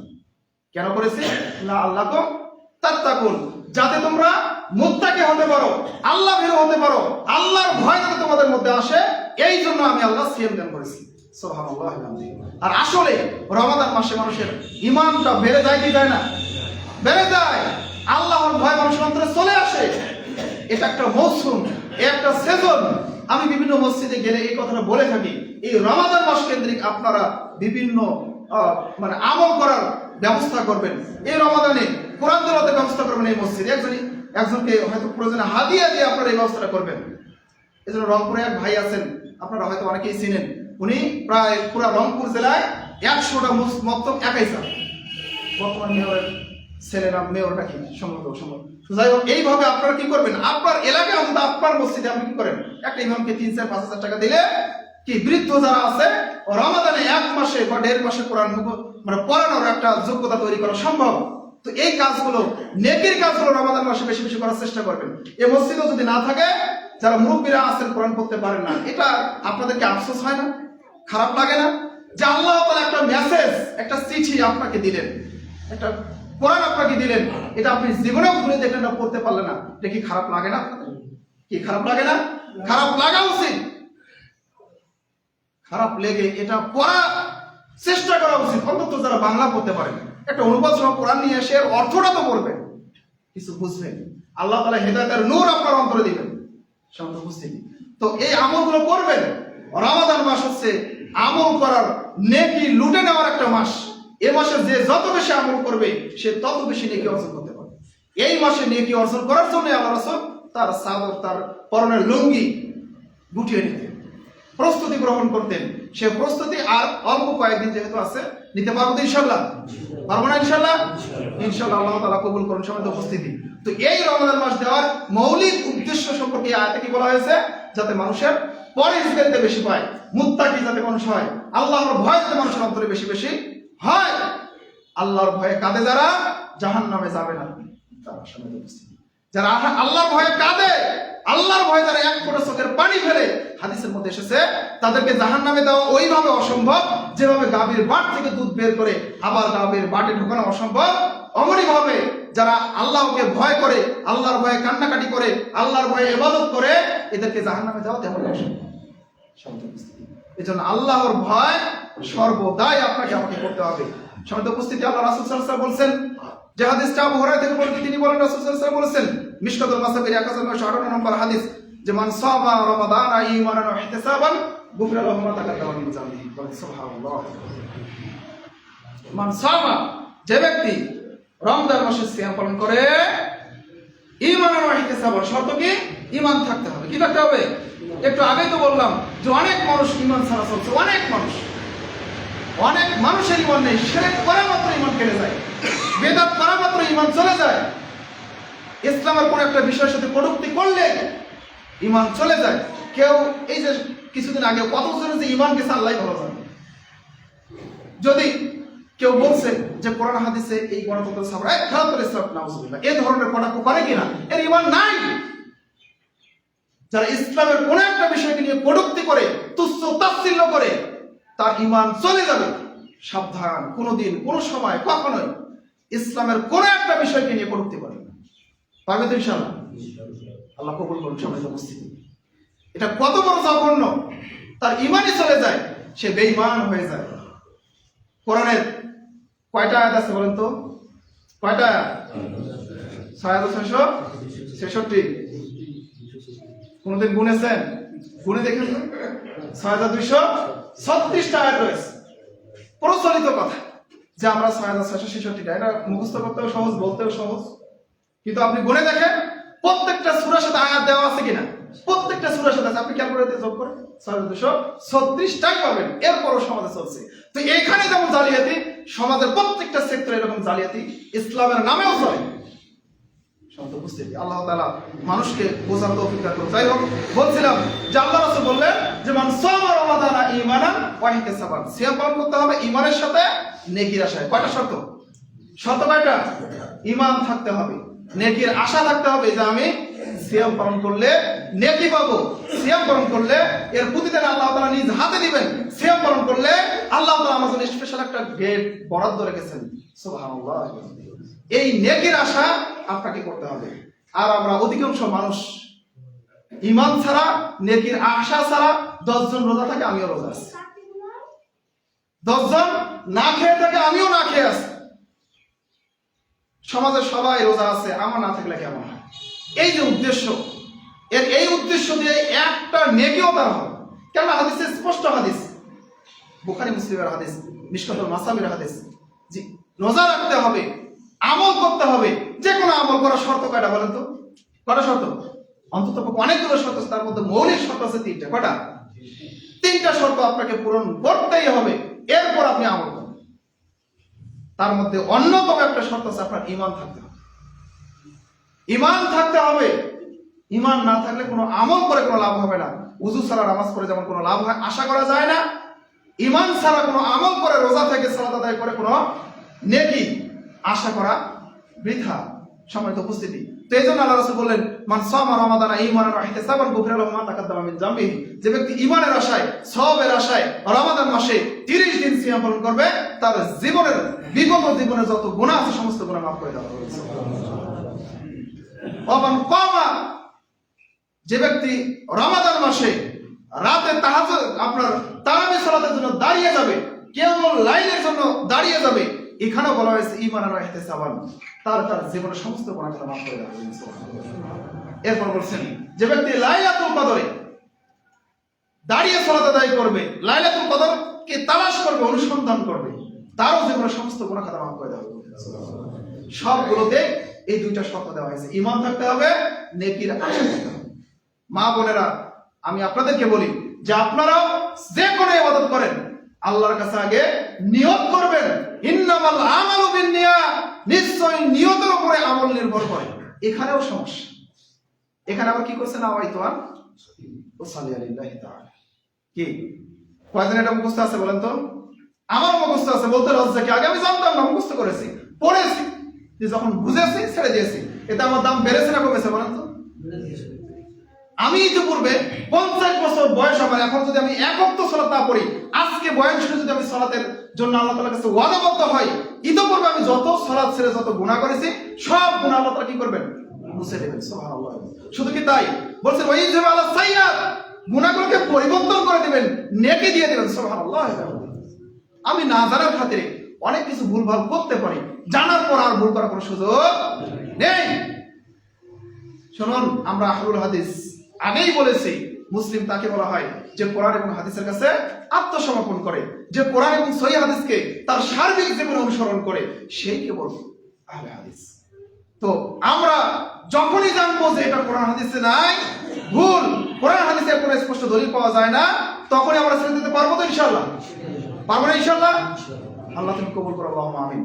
কেন করেছি? লাআল্লাকুম তাত্তাকুন, যাতে তোমরা মুত্তাকি হতে পারো, আল্লাহ ভীরু হতে পারো, আল্লাহর ভয় যাতে তোমাদের মধ্যে আসে, এই জন্য আমি আল্লাহ সিয়াম দান করেছি। সুবহানাল্লাহ। আর আসলে রমাদান মাসে মানুষের ঈমানটা বেড়ে যায় কি যায় না? বেড়ে যায়। আল্লাহর ভয় মানুষের অন্তরে চলে আসে। এটা একটা মৌসুম, একটা সিজন। আমি বিভিন্ন মসজিদে গেলে এই কথাটা বলে থাকি, এই রমাদান মাস কেন্দ্রিক আপনারা বিভিন্ন মানে আমল করার ব্যবস্থা করবেন। এই রমাদানে কোরআন তেলাওয়াতের ব্যবস্থা করবেন। এই মসজিদে একজনকে হয়তো প্রয়োজনে হাদিয়া দিয়ে আপনারা এই ব্যবস্থাটা করবেন। এই জন্য রংপুরে এক ভাই আছেন, আপনারা হয়তো অনেকেই চিনেন। উনি প্রায় পুরো রংপুর জেলায় 100টা মক্তব একাই চান। বর্তমান মেয়রের ছেলেরা, মেয়রটা কি সম্ভব। যাই হোক, এইভাবে আপনারা কি করবেন, আপনার এলাকায় অন্তত আপনার মসজিদে আপনি কি করেন, একটা ইমামকে 3-4-5 হাজার টাকা দিলে কি বৃদ্ধ যারা আছে রমাদানে 1 মাসে বা 1.5 মাসে কোরআন মানে পড়ানোর একটা যোগ্যতা তৈরি করা সম্ভব। তো এই কাজগুলো, নেকির কাজগুলো রমাদান মাসে বেশি বেশি করার চেষ্টা করবেন। এই মসজিদও যদি না থাকে, যারা মুরব্বীরা আছেন কোরআন পড়তে পারেন না, এটা আপনাদেরকে আফসোস হয় না? খারাপ লাগে না? যে আল্লাহ তাআলা একটা মেসেজ, একটা চিঠি আপনাকে দিলেন, একটা কোরআন আপনাকে দিলেন, এটা আপনি জীবনেও ভুলে দেখলেন না, পড়তে পারলেন না, এটা কি খারাপ লাগে না? কি খারাপ লাগে না? খারাপ লাগা উচিত। খারাপ লেগে এটা পড়ার চেষ্টা করা উচিত। অন্তত যারা বাংলা পড়তে পারেন, একটা অনুবাদ সহ কোরআন নিয়ে এসে অর্থটা তো পড়বেন, কিছু বুঝবেন। আল্লাহ তাআলা হেদায়েতের নূর আপনার অন্তরে দিবেন। শান্ত উপস্থিতি, তো এই আমলগুলো করবেন। রমাদান মাস হচ্ছে আমল করার, নেকি লুটে নেওয়ার একটা মাস। এই মাসে যে যত বেশি আমল করবে সে তত বেশি নেকি অর্জন করতে পারবে। এই মাসে নেকি অর্জন করার জন্য আল্লাহ রাসূল তার চাদর, তার পরনের লুঙ্গি গুটিয়ে নিতেন, প্রস্তুতি গ্রহণ করতেন। সে প্রস্তুতি আর অল্প কয়েকদিন যেহেতু আছে, নিতে পারবো তো ইনশাআল্লাহ? পারবো না ইনশাআল্লাহ? ইনশাআল্লাহ আল্লাহ তাআলা কবুল করুন। সবাই উপস্থিতি, তো এই রমাদান মাস দেওয়ার মৌলিক উদ্দেশ্য সম্পর্কে আয়াতে কি বলা হয়েছে? যাতে মানুষের পরহেজগারিতা বেশি পায়, মুত্তাকি যাতে মানুষ হয়, আল্লাহর ভয় যাতে মানুষের অন্তরে বেশি বেশি হয়। আল্লাহর ভয়ে কাঁদে যারা, জাহান্নামে যাবে না তারা। সবাই উপস্থিতি, যারা আল্লাহর ভয়ে কাঁদে, আল্লাহর ভয়ে যারা 1 ফোঁটা চোখের পানি ফেলে, হাদিসের মধ্যে এসেছে তাদেরকে জাহান্নামে দেওয়া ওইভাবে অসম্ভব যেভাবে গাভীর বাট থেকে দুধ বের করে আবার গাভীর বাটে ঢোকানো অসম্ভব, অমনি ভাবে যারা আল্লাহকে ভয় করে, আল্লাহর ভয়ে কান্নাকাটি করে, আল্লাহর ভয়ে ইবাদত করে, এদেরকে জাহান্নামে দেওয়া তেমন অসম্ভব। এই জন্য আল্লাহর ভয় সর্বদাই আপনাকে আমাকে করতে হবে। সমাজ উপস্থিতি, আল্লাহ রাসূল সাল্লাল্লাহু আলাইহি ওয়াসাল্লাম বলছেন, যে হাদিসটা আবু হুরায়রা থেকে বর্ণিত, তিনি বলেন রাসূল সাল্লাল্লাহু আলাইহি ওয়াসাল্লাম বলেছেন, মিশকাতুল মাসাবির 1958 নম্বর হাদিস, যে মান সামা রমাদানা ঈমানান ওয়া ইহতিসাবান গুফিরা লাহু মা তাকাদ্দামা মিন যামবিহি। সুবহানাল্লাহ। মান সামা, যে ব্যক্তি রমজান মাসে সিয়াম পালন করে, ঈমানান ওয়া ইহতিসাবান, শর্ত কি? ঈমান থাকতে হবে। কি থাকতে হবে? একটু আগেই তো বললাম যে অনেক মানুষ ঈমান ছাড়া চলছে। অনেক মানুষের ঈমান নেই। শিরক করা মাত্র ঈমান কেড়ে যায়, বেদাত করা মাত্র ঈমান চলে যায়, ইসলামের কোন একটা বিষয়ের সাথে কটূক্তি করলে ঈমান চলে যায়। কেউ এই যে কিছুদিন আগে কত জনের যে ঈমান গেছে আল্লাহই ভালো জানে। যদি কেউ বলছে যে কোরআন হাদিসে এই গণতন্ত্র ছাড়া খেলাধুল ইসলাম নাউজুবিল্লাহ, এই ধরনের কটাক্ষ করে কিনা, এর ঈমান নাই। যারা ইসলামের কোন একটা বিষয়কে নিয়ে কটূক্তি করে, তুচ্ছ তাচ্ছিল্য করে, তার ঈমান চলে যাবে। সাবধান, কোনোদিন কোনো সময় কখনোই ইসলামের কোন একটা বিষয়কে নিয়ে কটূক্তি করে না। পারবে তো ইনশাআল্লাহ? আল্লাহ কবুল করুন। সবাই উপস্থিতি, এটা কত বড় জঘন্য, তার ঈমানই চলে যায়। সে বেঈমান হয়ে যায়। কোরআনের কয়টা আয়াত আছে বলেন তো? কয়টা? 6666। কোনদিন গুনেছেন? গুনে দেখেছেন? 6236টা আয়াত রয়েছে। প্রচলিত কথা যে আমরা 6666টা, এটা মুখস্থ করতেও সহজ, বলতেও সহজ, কিন্তু আপনি গুনে দেখেন প্রত্যেকটা সূরার সাথে আয়াত দেওয়া আছে কিনা। প্রত্যেকটা সূরার সাথে আছে। আপনি ক্যালকুলেটরে যোগ করেন 6236টাই পাবেন। এরপরও সমাজে চলছে। তো এইখানে যেমন জালিয়াতি, সমাজের প্রত্যেকটা সেক্টরে এরকম জালিয়াতি ইসলামের নামেও চলে। আল্লাহ তাআলা মানুষকে বোঝার তৌফিক দান করুন। যাই হোক, বলছিলাম যে আল্লাহ রাসূল বললেন যে মান সামা রমাদানা ঈমানান ওয়া ইহতিসাবান, সিয়াম পালন করতে হবে ঈমানের সাথে নেকির আশায়। কয়টা শর্ত? শর্ত কয়টা? ঈমান থাকতে হবে, নেকির আশা থাকতে হবে যে আমি সিয়াম পালন করলে নেকি পাবো, সিয়াম পালন করলে এর প্রতিদান আল্লাহ তাআলা নিজ হাতে দিবেন, সিয়াম পালন করলে আল্লাহ তাআলা আমার জন্য স্পেশাল একটা গেট বরাদ্দ রেখেছেন। সুবহানাল্লাহ। এই নেকির আশা আপনাকে করতে হবে। আর আমরা অধিকাংশ মানুষ ঈমান ছাড়া, নেকির আশা ছাড়া 10 জন রোজা থাকে, আমিও রোজা আছি। 10 জন না খেয়ে থাকে, আমিও না খেয়ে আছি। সমাজের সবাই রোজা আছে, আমার না থাকলে কেমন হয়? এই যে উদ্দেশ্য, এই উদ্দেশ্য দিয়ে একটা নেকিও তার হবে। কেন? হাদিসে স্পষ্ট হাদিস, বুখারী মুসলিমের হাদিস, মিশকাতুল মাসাবির হাদিস, জি, রোজা রাখতে হবে, আমল করতে হবে। যে কোনো আমল করার শর্ত কয়টা বলেন তো? কয়টা শর্ত? অন্তত অনেকগুলো শর্ত আছে, তার মধ্যে মৌলিক শর্ত আছে 3টা। কয়টা? 3টা শর্ত আপনাকে পূরণ করতেই হবে, এরপর আপনি আমল করবেন। তার মধ্যে অন্যতম একটা শর্ত আছে, আপনার ঈমান থাকতে হবে। ঈমান থাকতে হবে। ঈমান না থাকলে কোনো আমল করে কোনো লাভ হবে না। ওযু ছাড়া নামাজ পড়ে যেমন কোনো লাভ হয় আশা করা যায় না, ঈমান ছাড়া কোনো আমল করে, রোজা থেকে সালাত আদায় করে কোনো নেকি আশা করা বৃথা। সম্মানিত উপস্থিতি, তো এই জন্য আল্লাহ রাসূল বললেন মান সামা রমাদানা ঈমানান ওয়া ইহতিসাবান গুফিরা লাহু মা তাকাদ্দামা মিন যামবিহি। যে ব্যক্তি ঈমানের আশায়, সওয়াবের আশায় রমাদান মাসে 30 দিন সিয়াম পালন করবে, তার জীবনের বিগত জীবনের যত গুনাহ আছে সমস্ত গুনাহ মাফ করে দেওয়া হবে। ওমান কামা, যে ব্যক্তি রমাদান মাসে রাতে তাহাজ্জুদ, আপনার তারাবি সালাতের জন্য দাঁড়িয়ে যাবে, কিয়ামুল লাইলের জন্য দাঁড়িয়ে যাবে, এখানে বলা হয়েছে ঈমানান ওয়া ইহতিসাবান, তার জীবনের সমস্ত গুনাহ মাফ করে দেওয়া হবে। এরপর বলছেন যে ব্যক্তি লাইলাতুল কদরে দাঁড়িয়ে সালাত আদায় করবে, লাইলাতুল কদরকে তালাশ করবে, অনুসন্ধান করবে, তারও জীবনের সমস্ত গুনাহ মাফ করে দেওয়া হবে। সবগুলোতে এই 2টা শর্ত দেওয়া হয়েছে। ঈমান থাকতে হবে, নেকির আশা করতে হবে। মা বোনেরা, আমি আপনাদেরকে বলি যে আপনারাও যে কোনো ইবাদত করেন, আল্লাহর কাছে আগে নিয়ত করবেন। ইন্নামাল আমালু বিন্নিয়াত, নিশ্চয় নিয়তের উপরে আমল নির্ভর করে। এখানেও সমস্যা। এখানে আবার কি করছেন? আওয়াইতুয়ান ওয়াসাল্লি আলাইহি তাআলা। কি কয়জন এটা মুখস্থ আছে বলেন তো? আমার মুখস্থ আছে, বলতে লজ্জা কি? আগে আমি জানতাম না, মুখস্থ করেছি, পড়েছি, যে যখন বুঝেছি ছেড়ে দিয়েছি। এতে আমার দাম বেড়েছে না কমেছে বলেন তো? আমি ইতিপূর্বে 50 বছর বয়স আমার, এখন যদি আমি এক ওয়াক্ত সালাত না পড়ি, আজকে বয়ান শুনে যদি আমি সালাতের জন্য আল্লাহ তাআলার কাছে ওয়াদাবদ্ধ হই, ইতিপূর্বে আমি যত সালাত ছেড়ে যত গুনাহ করেছি সব গুনাহ আল্লাহ তাআলা কি করবেন? মুছে দেবেন। সুবহানাল্লাহ। শুধু কি তাই? বলছেন ওয়াইযুব আলা সাইয়্যাত, গুনাহগুলোকে পরিবর্তন করে দিবেন, নেকি দিয়ে দিবেন। সুবহানাল্লাহ। আমি না জানার খাতিরে অনেক কিছু ভুলভাল করতে পারি, জানার পর আর ভুল করার কোনো সুযোগ নেই। শুনুন, আমরা আহলুল হাদিস, আগেই বলেছি, মুসলিম তাকে বলা হয় যে কোরআন এবং হাদিসের কাছে আত্মসমর্পণ করে, যে কোরআন এবং সহিহ হাদিসকে তার সার্বিক জীবনে অনুসরণ করে, সেই কেবল আহলে হাদিস। তো আমরা যখনই জানবো যে এটা কোরআন হাদিসে নাই, ভুল, কোরআন হাদিসে কোনো স্পষ্ট দলিল পাওয়া যায় না, তখনই আমরা ছেড়ে দিতে পারবো তো? ইনশাআল্লাহ পারবো না? ইনশাআল্লাহ। আল্লাহ তুমি কবুল করো, আল্লাহুম্মা আমিন।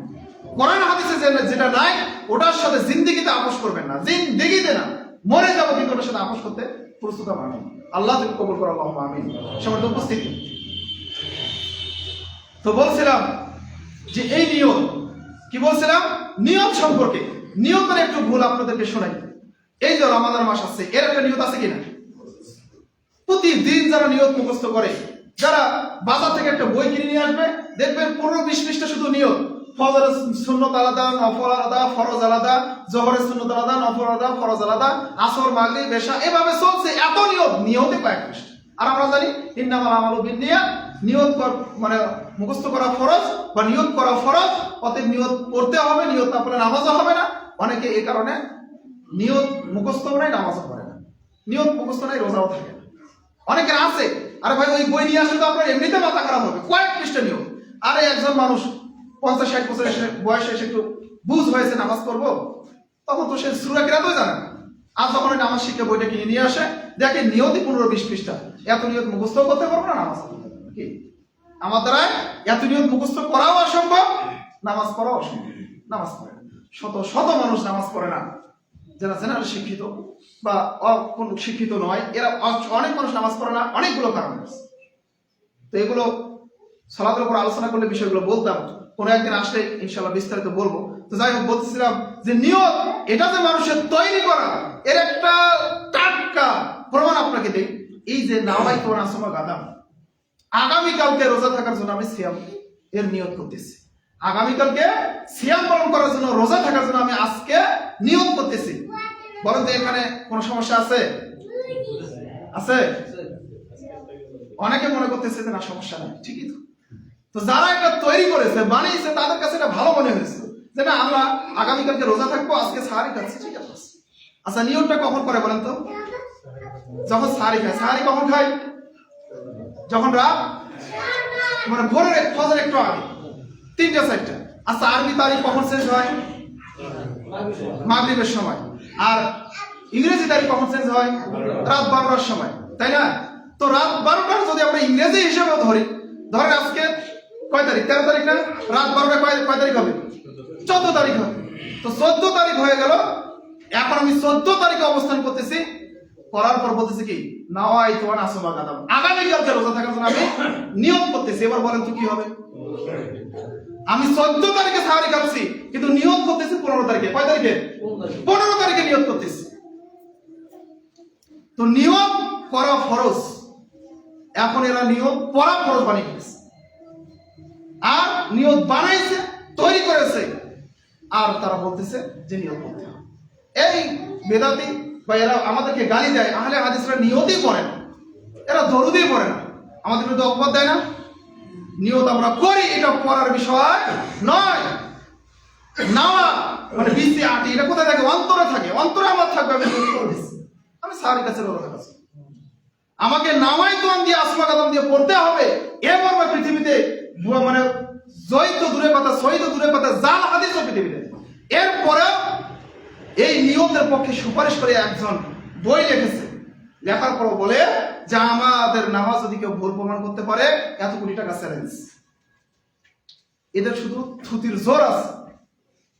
কোরআন হাদিসে যেটা নাই ওটার সাথে জিন্দেগিতে আপোষ করবেন না, জিন্দেগিতে না, মরে যাবো কিন্তু ওটার সাথে আপোষ করতে প্রস্তুত আমি। আল্লাহ তুমি কবুল করো, আল্লাহুম্মা আমিন। সবার উপস্থিতি, তো বলছিলাম যে এই নিয়ত, কি বলছিলাম? নিয়ত সম্পর্কে। নিয়তের একটু ভুল আপনাদেরকে শোনাই। এই যে রমাদান মাস আসছে, এর একটা নিয়ত আছে কিনা? প্রতিদিন যারা নিয়ত মুখস্থ করে, যারা বাজার থেকে একটা বই কিনে নিয়ে আসবে, দেখবেন 15-20 পৃষ্ঠা শুধু নিয়ত। ফজরের সুন্নত আলাদা, নফল আলাদা, ফরজ আলাদা, জোহরের সুন্নত আলাদা, নফল আলাদা, ফরজ আলাদা, আসর, মাগরিব, এশা, এভাবে চলছে। এত নিয়ত, নিয়তে কয়েক পৃষ্ঠা। আর আমরা জানি ইন্নামাল আমালু বিন্নিয়াত, নিয়ত মানে মুখস্থ করা ফরজ বা নিয়ত করা ফরজ, অতএব নিয়ত করতে হবে, নিয়ত না পড়লে নামাজও হবে না। অনেকে এই কারণে নিয়ত মুখস্থ নাই, নামাজও পড়ে না, নিয়ত মুখস্থ নাই, রোজাও থাকে না। অনেকের আছে, আরে ভাই ওই বই নিয়ে আসলে তো আপনার এমনিতে মাথা খারাপ হবে, কয়েক পৃষ্ঠা নিয়ত। আরে একজন মানুষ 50-60 বছর বয়সে এসে একটু বুঝ হয়েছে নামাজ পড়বো, তখন তো সে সূরা কিরাতও জানে না। আর যখন ওই নামাজ শিখে বইটা কিনে নিয়ে আসে, দেখে নিয়তই 15-20 পৃষ্ঠা, এত নিয়ত মুখস্থ করতে পারবো না, নামাজ পড়তে পারবো না। কি আমার দ্বারা এত নিয়ত মুখস্থ করাও অসম্ভব, নামাজ পড়াও অসম্ভব, নামাজ পড়ে না। শত শত মানুষ নামাজ পড়ে না, যারা জেনারেল শিক্ষিত বা কোন শিক্ষিত নয়, এরা অনেক মানুষ নামাজ পড়ে না, অনেকগুলো কারণ আছে। তো এগুলো সালাতের উপর আলোচনা করলে বিষয়গুলো বলতাম, কোনো একদিন আসলে ইনশাআল্লাহ বিস্তারিত বলবো। তো যাই হোক, বলতেছিলাম যে নিয়ত এটা যে মানুষের তৈরি করা, এর একটা টাটকা প্রমাণ আপনাকে দেই। এই যে নাওয়াই তো নাসমা গাদাম, আগামীকালকে রোজা থাকার জন্য আমি সিয়াম এর নিয়ত করতেছি, আগামীকালকে সিয়াম পালন করার জন্য, রোজা থাকার জন্য আমি আজকে নিয়ত করতেছি। বলেন তো এখানে কোনো সমস্যা আছে? আছে? অনেকে মনে করতেছে যে না, সমস্যা নাই, ঠিকই তো। তো যারা এটা তৈরি করেছে, বানিয়েছে, তাদের কাছে এটা ভালো মনে হয়েছে যে না, আমরা আগামীকালকে রোজা থাকবো, আজকে সাহারি খাচ্ছি, ঠিক আছে। আচ্ছা, নিয়তটা কখন করে বলেন তো? যখন সাহারি খায়। সাহারি কখন খায়? যখন রাত মানে ভোরের ফজর একটু আগে, 3টা-4টা। আচ্ছা, আরবি তারিখ কখন শেষ হয়? মাগরিবের সময়। আর ইংরেজি তারিখ কখন শেষ হয়? রাত 12টার সময়, তাই না? তো রাত 12টার যদি আমরা ইংরেজি হিসেবে ধরি, ধরেন আজকে কয় তারিখ? 13 তারিখ না? রাত 12টা কয় তারিখ হবে? 14 তারিখ হবে। তো 14 তারিখ হয়ে গেল। এখন আমি 14 তারিখে অবস্থান করতেছি, করার পর বলতেছি কি, নাওয়াই তো নাসমা গাদাম, আগামীকালকে রোজা থাকার জন্য আমি নিয়ত করতেছি। এবার বলেন তো কি হবে? আমি 14 তারিখে সাহারি খাচ্ছি, কিন্তু নিয়ত করতেছি 15 তারিখে। কয় তারিখে? 15 তারিখে নিয়ত করতেছি। তো নিয়ত করা ফরজ, এখন এরা নিয়ত পড়া ফরজ বানিয়ে ফেলেছে। আর নিয়ত বানাইছে, তৈরি করেছে, আর তারা বলতেছে যে নিয়ত করতে হবে। এই বেদাতি বা এরা আমাদেরকে গালি দেয়, আহলে হাদিসরা নিয়তই পড়ে না, এরা দরুদই পড়ে না, আমাদের বিরুদ্ধে অপবাদ দেয় না। নিয়ত আমরা করি, এটা পড়ার বিষয় নয়। নাওয়া মানে বিসি আটি, এটা কোথায় থাকে? অন্তরে থাকে। অন্তরে আমার থাকবে, আমি নিয়ত করে দিচ্ছি, আমি সাহারি কাছে রোজা কাছে, আমাকে নাওয়াই তোয়ান দিয়ে আসমা গাদাম দিয়ে পড়তে হবে। এবার পৃথিবীতে মানে জয় তো দূরে কথা, সই তো দূরে কথা, জাল হাদিসও পৃথিবীতে। এরপরেও এই নিয়তের পক্ষে সুপারিশ করে একজন বই লিখেছে, লেখার পর বলে যে আমাদের নামাজ যদি কেউ ভুল প্রমাণ করতে পারে, এত কোটি টাকা চ্যালেঞ্জ। এদের শুধু থুতির জোর আছে,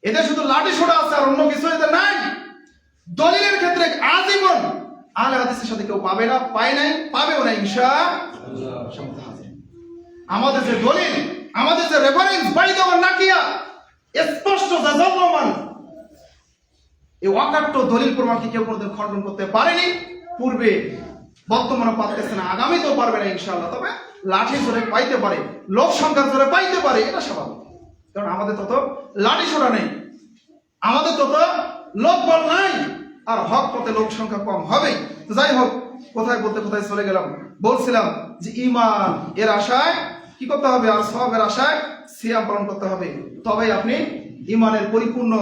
এদের শুধু লাঠি ছোড়া আছে, আর অন্য কিছু এদের নাই। দলিলের ক্ষেত্রে আজীবন আহলে হাদিসের সাথে কেউ পাবে না, পায় নাই, পাবেও না ইনশাআল্লাহ। আমাদের যে দলিল, আমাদের যে রেফারেন্স, বাইদা ওয়া নাকিয়া, স্পষ্ট জাযাল্লামান, এই ওয়াকাট্ট দলিল প্রমাণকে কেউ কোনোদিন খণ্ডন করতে পারেনি, পূর্বে বর্তমানে পারতেছে না, আগামীতেও পারবে না ইনশাআল্লাহ। তবে লাঠি জোরে পাইতে পারে, লোক সংখ্যার জোরে পাইতে পারে, এটা স্বাভাবিক, কারণ আমাদের তত লাঠি ছোড়া নেই, আমাদের তত লোক বল নাই, আর হক পথে লোক সংখ্যা কম হবে। তো যাই হোক, কোথায় বলতে কোথায় চলে গেলাম। বলছিলাম যে ঈমান এর আশায় কি করতে হবে? আর সওয়াবের আশায় সিয়াম পালন করতে হবে, তবেই আপনি ঈমানের পরিপূর্ণ,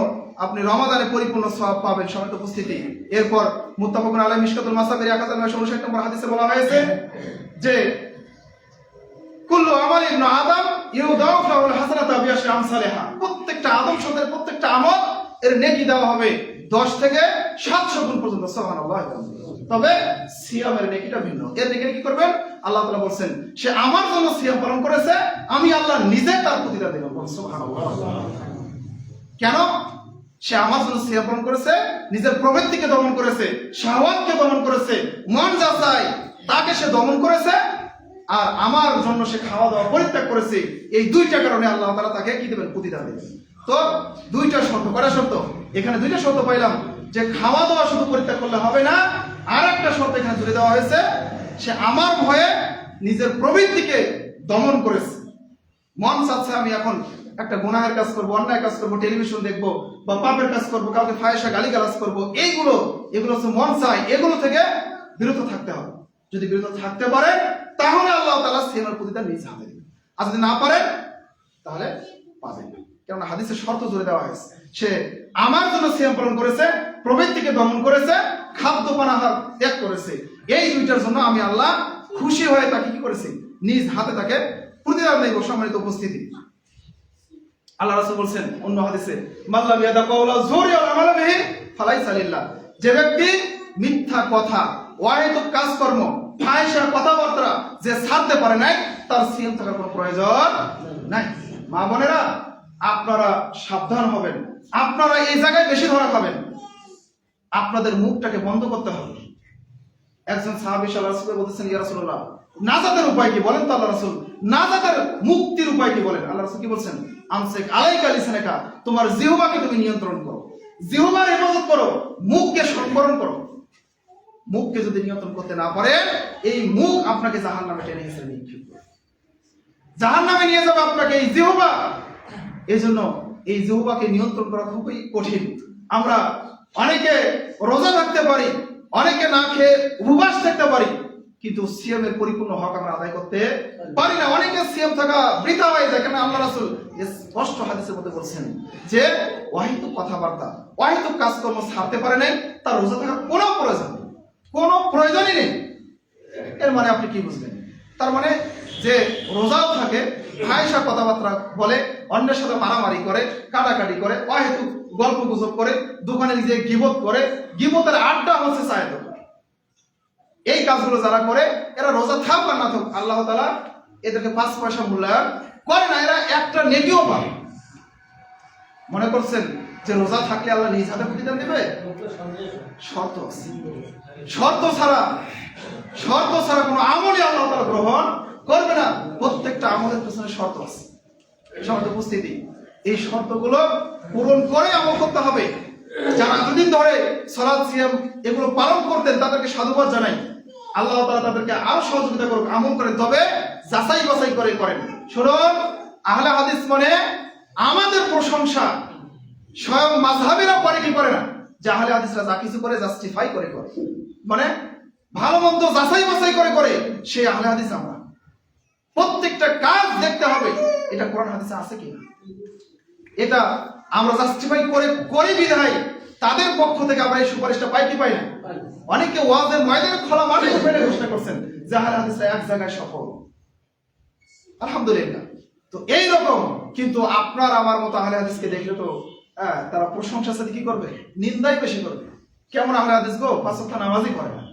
আপনি রমাদানের পরিপূর্ণ সওয়াব পাবেন। সমিত উপস্থিতি। এরপর মুত্তাফাকুন আলাইহি মিশকাতুল মাসাবির 1959 নম্বর হাদিসে বলা হয়েছে যে কুল্লু আমাল ইবনে আদম ইউদাউ লাহুল হাসানাতু বিআশরি আমসালিহা, প্রত্যেকটা আদম সন্তানের প্রত্যেকটা আমল এর নেকি দেওয়া হবে 10 থেকে 700 গুণ পর্যন্ত। সুবহানাল্লাহ। তবে সিয়ামের নেকিটা ভিন্ন। এর নেকি কি করবেন? আল্লাহ তাআলা বলেন, সে আমার জন্য সিয়াম পালন করেছে, আমি আল্লাহ নিজে তার প্রতিদান দেব। সুবহানাল্লাহ। কেন? সে আমার জন্য সিয়াম পালন করেছে, নিজের প্রবৃত্তিকে দমন করেছে, শাহওয়াতকে দমন করেছে, মন যা চায় তাকে সে দমন করেছে, আর আমার জন্য সে খাওয়া দাওয়া পরিত্যাগ করেছে। এই দুইটা কারণে আল্লাহ তাআলা তাকে কি দেবেন? প্রতিদান দেবেন। তো দুইটা শর্ত, কয়টা শর্ত? এখানে দুইটা শর্ত পাইলাম, যে খাওয়া দাওয়া শুধু পরিত্যাগ করলে হবে না, আর একটা শর্ত এখানে জুড়ে দেওয়া হয়েছে, সে আমার ভয়ে নিজের প্রবৃত্তিকে দমন করেছে। মন চাচ্ছে আমি এখন একটা গুনাহের কাজ করবো, অন্যায় কাজ করবো, টেলিভিশন দেখবো, বা পাপের কাজ করবো, কাউকে ফাহিশা গালিগালাজ করবো, এগুলো হচ্ছে মন চাই, এগুলো থেকে বিরত থাকতে হবে। যদি বিরত থাকতে পারে তাহলে আল্লাহ তাআলা সিয়ামের প্রতিদান নিজ হাতে দিবেন। আর যদি না পারেন তাহলে পাবেন না। কেননা হাদিসের শর্ত জুড়ে দেওয়া হয়েছে, সে আমার জন্য সিয়াম পালন করেছে, প্রবৃত্তিকে দমন করেছে, খাদ্য পানাহার ত্যাগ করেছে, এই দুইটার জন্য আমি আল্লাহ খুশি হয়ে তাকে কি করেছি, নিজ হাতে তাকে প্রতিদান দেব। সম্মানিত উপস্থিতি, আল্লাহ রাসূল বলছেন অন্য হাদিসে, মাল্লাম ইয়াদা কাওলা যুরি ওয়াল আমাল বিহি ফালাইসা লিল্লাহ, যে ব্যক্তি মিথ্যা কথা, অহেতুক কাজকর্ম, ফাহিশা কথাবার্তা যে ছাড়তে পারে নাই, তার সিয়াম থাকার কোনো প্রয়োজন নাই। মা বোনেরা, আপনারা সাবধান হবেন, আপনারা এই জায়গায় বেশি ধরা খাবেন। আপনাদের মুখটাকে বন্ধ করতে হবে। একজন সাহাবী সাল্লাল্লাহু আলাইহি ওয়াসাল্লাম বলতেছেন, ইয়া রাসূলুল্লাহ, নাজাতের উপায় কি বলেন তো আল্লাহ রাসূল, নাজাতের মুক্তির উপায় কি বলেন। আল্লাহ রাসূল কি বলছেন, আমসিক আলাইকা লিসানাকা, তোমার জিহ্বাকে তুমি নিয়ন্ত্রণ করো, জিহ্বার হেফাজত করো, মুখকে সংবরণ করো। মুখকে যদি নিয়ন্ত্রণ করতে না পারেন, এই মুখ আপনাকে জাহান্নামে টেনে হিসেবে নিক্ষেপ করবে, জাহান্নামে নিয়ে যাবে আপনাকে এই জিহ্বা। এই জন্য এই জিহ্বাকে নিয়ন্ত্রণ করা খুবই কঠিন। আমরা অনেকে রোজা থাকতে পারি, অনেকে না খেয়ে উপবাস থাকতে পারি, কিন্তু সিয়ামের পরিপূর্ণ হক আমরা আদায় করতে পারি না। অনেকে সিয়াম থাকা বৃথা হয়ে যায়। কেন আল্লাহ রাসূল স্পষ্ট হাদিসের মধ্যে বলছেন যে অহেতুক কথাবার্তা, অহেতুক কাজকর্ম ছাড়তে পারে নাই, তার রোজা থাকার কোনো প্রয়োজনই নেই। এর মানে আপনি কি বুঝলেন? তার মানে যে রোজাও থাকে, ফাহিশা কথাবার্তা বলে, অন্যের সাথে মারামারি করে, কাটাকাটি করে, অহেতুক গল্প গুজব করে, দোকানে গিয়ে গীবত করে, গীবতের আড্ডা হচ্ছে চায়ের দোকান। এই কাজগুলো যারা করে, এরা রোজা থাক আর না থাক, আল্লাহ তাআলা এদেরকে 5 পয়সা মূল্যায়ন করে না, এরা একটা নেকিও পাবে। মনে করছেন যে রোজা থাকলে আল্লাহ নিজ হাতে প্রতিদান দেবে? শর্ত আছে, শর্ত ছাড়া কোনো আমলই আল্লাহ তাআলা গ্রহণ করবে না। প্রত্যেকটা আমলের পেছনে শর্ত আছে। সম্মানিত উপস্থিতি, এই শর্তগুলো পূরণ করে আমল করতে হবে। যারা এতদিন ধরে সালাত, সিয়াম এগুলো পালন করতেন, তাদেরকে সাধুবাদ জানাই। আল্লাহ তাআলা তাদেরকে আরো সহযোগিতা করুক, আমল করে, তবে যাচাই বাছাই করে করেন। শুনুন, আহলে হাদিস মানে আমাদের প্রশংসা স্বয়ং মাযহাবিরা করে কি করে না, যে আহলে হাদিসরা যা কিছু করে জাস্টিফাই করে, মানে ভালো মন্দ যাচাই বাছাই করে সেই আহলে হাদিস। আমরা প্রত্যেকটা কাজ দেখতে হবে এটা কোরআন হাদিসে আছে কিনা। এটা আমরা জাস্টিফাই করে বিধায় তাদের পক্ষ থেকে আমরা এই সুপারিশটা পাই কি পাই না। অনেকে ওয়াজের ময়দানে খোলা মাঠে ফেলে ঘোষণা করছেন যে আহলে হাদিসরা এক জায়গায় সফল, আলহামদুলিল্লাহ। তো এই রকম কিন্তু আপনার আমার মতো আহলে হাদিসকে দেখলে তো তারা প্রশংসার সাথে কি করবে, নিন্দাই বেশি করবে। কেমন আহলে হাদিস গো, 5 ওয়াক্ত নামাজই করে না।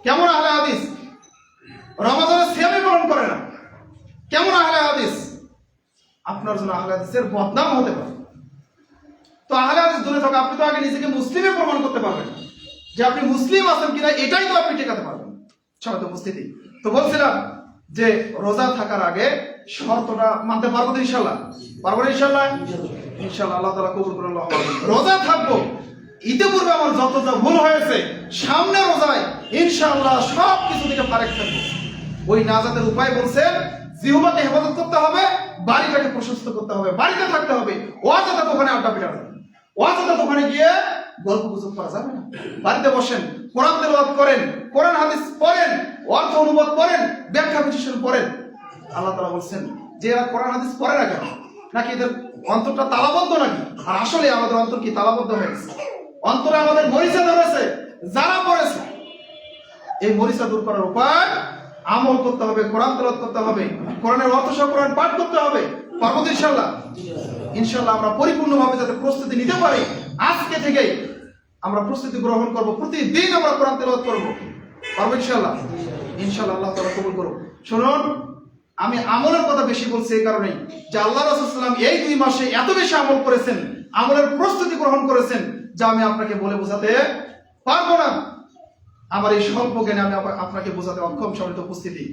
কেমন আহলে হাদিস, রমাদানের সিয়ামই পালন করে না। কেমন আহলে হাদিস? আপনার জন্য আহলে হাদিসের বদনাম হতে পারে। তো আহলে হাদিস দূরে থাকা, আপনি তো আগে নিজেকে মুসলিমে প্রমাণ করতে পারবেন যে আপনি মুসলিম আছেন কিনা, এটাই তো আপনি ঠেকাতে পারবেন। সবাই তো উপস্থিতি। তো বলছিলাম যে রোজা থাকার আগে শর্তটা মানতে পারবো তো ইনশাআল্লাহ? পারবো না ইনশাআল্লাহ? ইনশাআল্লাহ আল্লাহ তাআলা কবুল করুন। রোজা থাকবো, ইতিপূর্বে আমার যত যা ভুল হয়েছে সামনে রোজায় ইনশাআল্লাহ সব কিছু থেকে ফারেক থাকবো। ওই নাজাতের উপায় বলছেন, জিহ্বাকে হেফাজত করতে হবে, বাড়িটাকে প্রশস্ত করতে হবে, বাড়িতে থাকতে হবে। অযথা দোকানে আড্ডা পিটানো যাবে, অযথা দোকানে গিয়ে গল্প গুজব করা যাবে না। বাড়িতে বসেন, কোরআন তেলাওয়াত করেন, কোরআন হাদিস পড়েন, অর্থ অনুবাদ করেন, ব্যাখ্যা বিশ্লেষণ করেন। আল্লাহ তাআলা বলছেন যে এরা কোরআন হাদিস পড়ে না কেন, নাকি এদের অন্তরটা তালাবদ্ধ নাকি? আর আসলে আমাদের অন্তর কি তালাবদ্ধ হয়ে গেছে? অন্তরে আমাদের মরিচা ধরেছে, যারা পড়েছে। এই মরিচা দূর করার উপায় আমল করতে হবে, কোরআন তেলাওয়াত করতে হবে, কোরআনের অর্থ সহ কোরআন পাঠ করতে হবে। পারবো তো ইনশাআল্লাহ? ইনশাআল্লাহ আমরা পরিপূর্ণভাবে যাতে প্রস্তুতি নিতে পারি, আজকে থেকেই আমরা প্রস্তুতি গ্রহণ করব, প্রতিদিন আমরা কোরআন তেলাওয়াত করব। পারবো ইনশাআল্লাহ? ইনশাআল্লাহ আল্লাহ তাআলা কবুল করুন। শুনুন, আমি আমলের কথা বেশি বলছি এই কারণেই যে আল্লাহ রাসূল সাল্লাল্লাহু আলাইহি ওয়াসাল্লাম এই 2 মাসে এত বেশি আমল করেছেন, আমলের প্রস্তুতি গ্রহণ করেছেন, যা আমি আপনাকে বলে বোঝাতে পারবো না। আমার এই স্বল্প জ্ঞানে আমি আপনাকে বোঝাতে অক্ষম। সম্মানিত উপস্থিতি,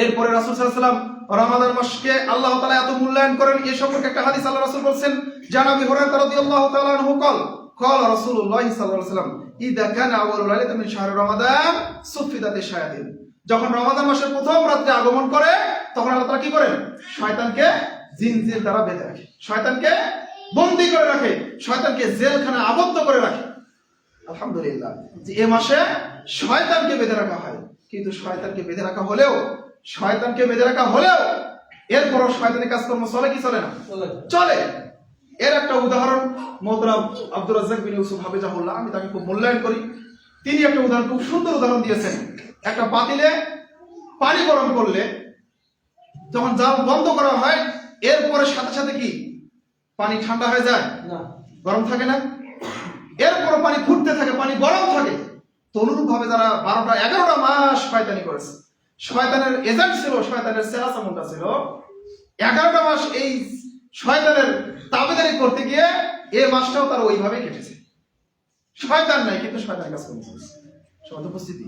এরপরে রাসূল সাল্লাল্লাহু আলাইহি ওয়াসাল্লাম রমাদান মাসকে আল্লাহ তাআলা এত মূল্যায়ন করেন, এই সম্পর্কে একটা হাদিস আল্লাহ রাসূল বলেন, জান আবি হুরায়রা রাদিয়াল্লাহু তাআলা আনহু قال رسول الله صلى الله عليه وسلم اذا كان اول ليله من شهر رمضان صفدت الشياطين। যখন রমাদান মাসের প্রথম রাতে আগমন করে, তখন আল্লাহ তাআলা কি করেন? শয়তানকে জিনজির দ্বারা বেঁধে রাখে, শয়তানকে বন্দী করে রাখে, শয়তানকে জেলখানায় আবদ্ধ করে রাখে। আলহামদুলিল্লাহ যে এ মাসে শয়তানকে বেঁধে রাখা হয়, কিন্তু শয়তানকে বেঁধে রাখা হলেও এরপরও শয়তানি কাজকর্ম চলে কি চলে না? চলে। এর একটা উদাহরণ মোহতারাম আব্দুর রাজ্জাক বিন ইউসুফ হাফিজাহুল্লাহ, আমি তাকে খুব মূল্যায়ন করি, তিনি একটা উদাহরণ, খুব সুন্দর উদাহরণ দিয়েছেন। একটা পাতিলে পানি গরম করলে যখন জাল বন্ধ করা হয় এরপরে সাথে সাথে কি পানি ঠান্ডা হয়ে যায় না? গরম থাকে না? এরপরে পানি ফুটতে থাকে, পানি গরম থাকে। তো অনুরূপ ভাবে যারা 12টা-11টা মাস শয়তানি করেছে, শয়তানের এজেন্ট ছিল, শয়তানের সেরা চামুন্ডা ছিল, 11টা মাস এই শয়তানের তাবেদারি করতে গিয়ে এই মাসটাও তার ওইভাবে কেটেছে। শয়তান নাই, কিন্তু শয়তানের কাজ করছে। সমাজ উপস্থিতি,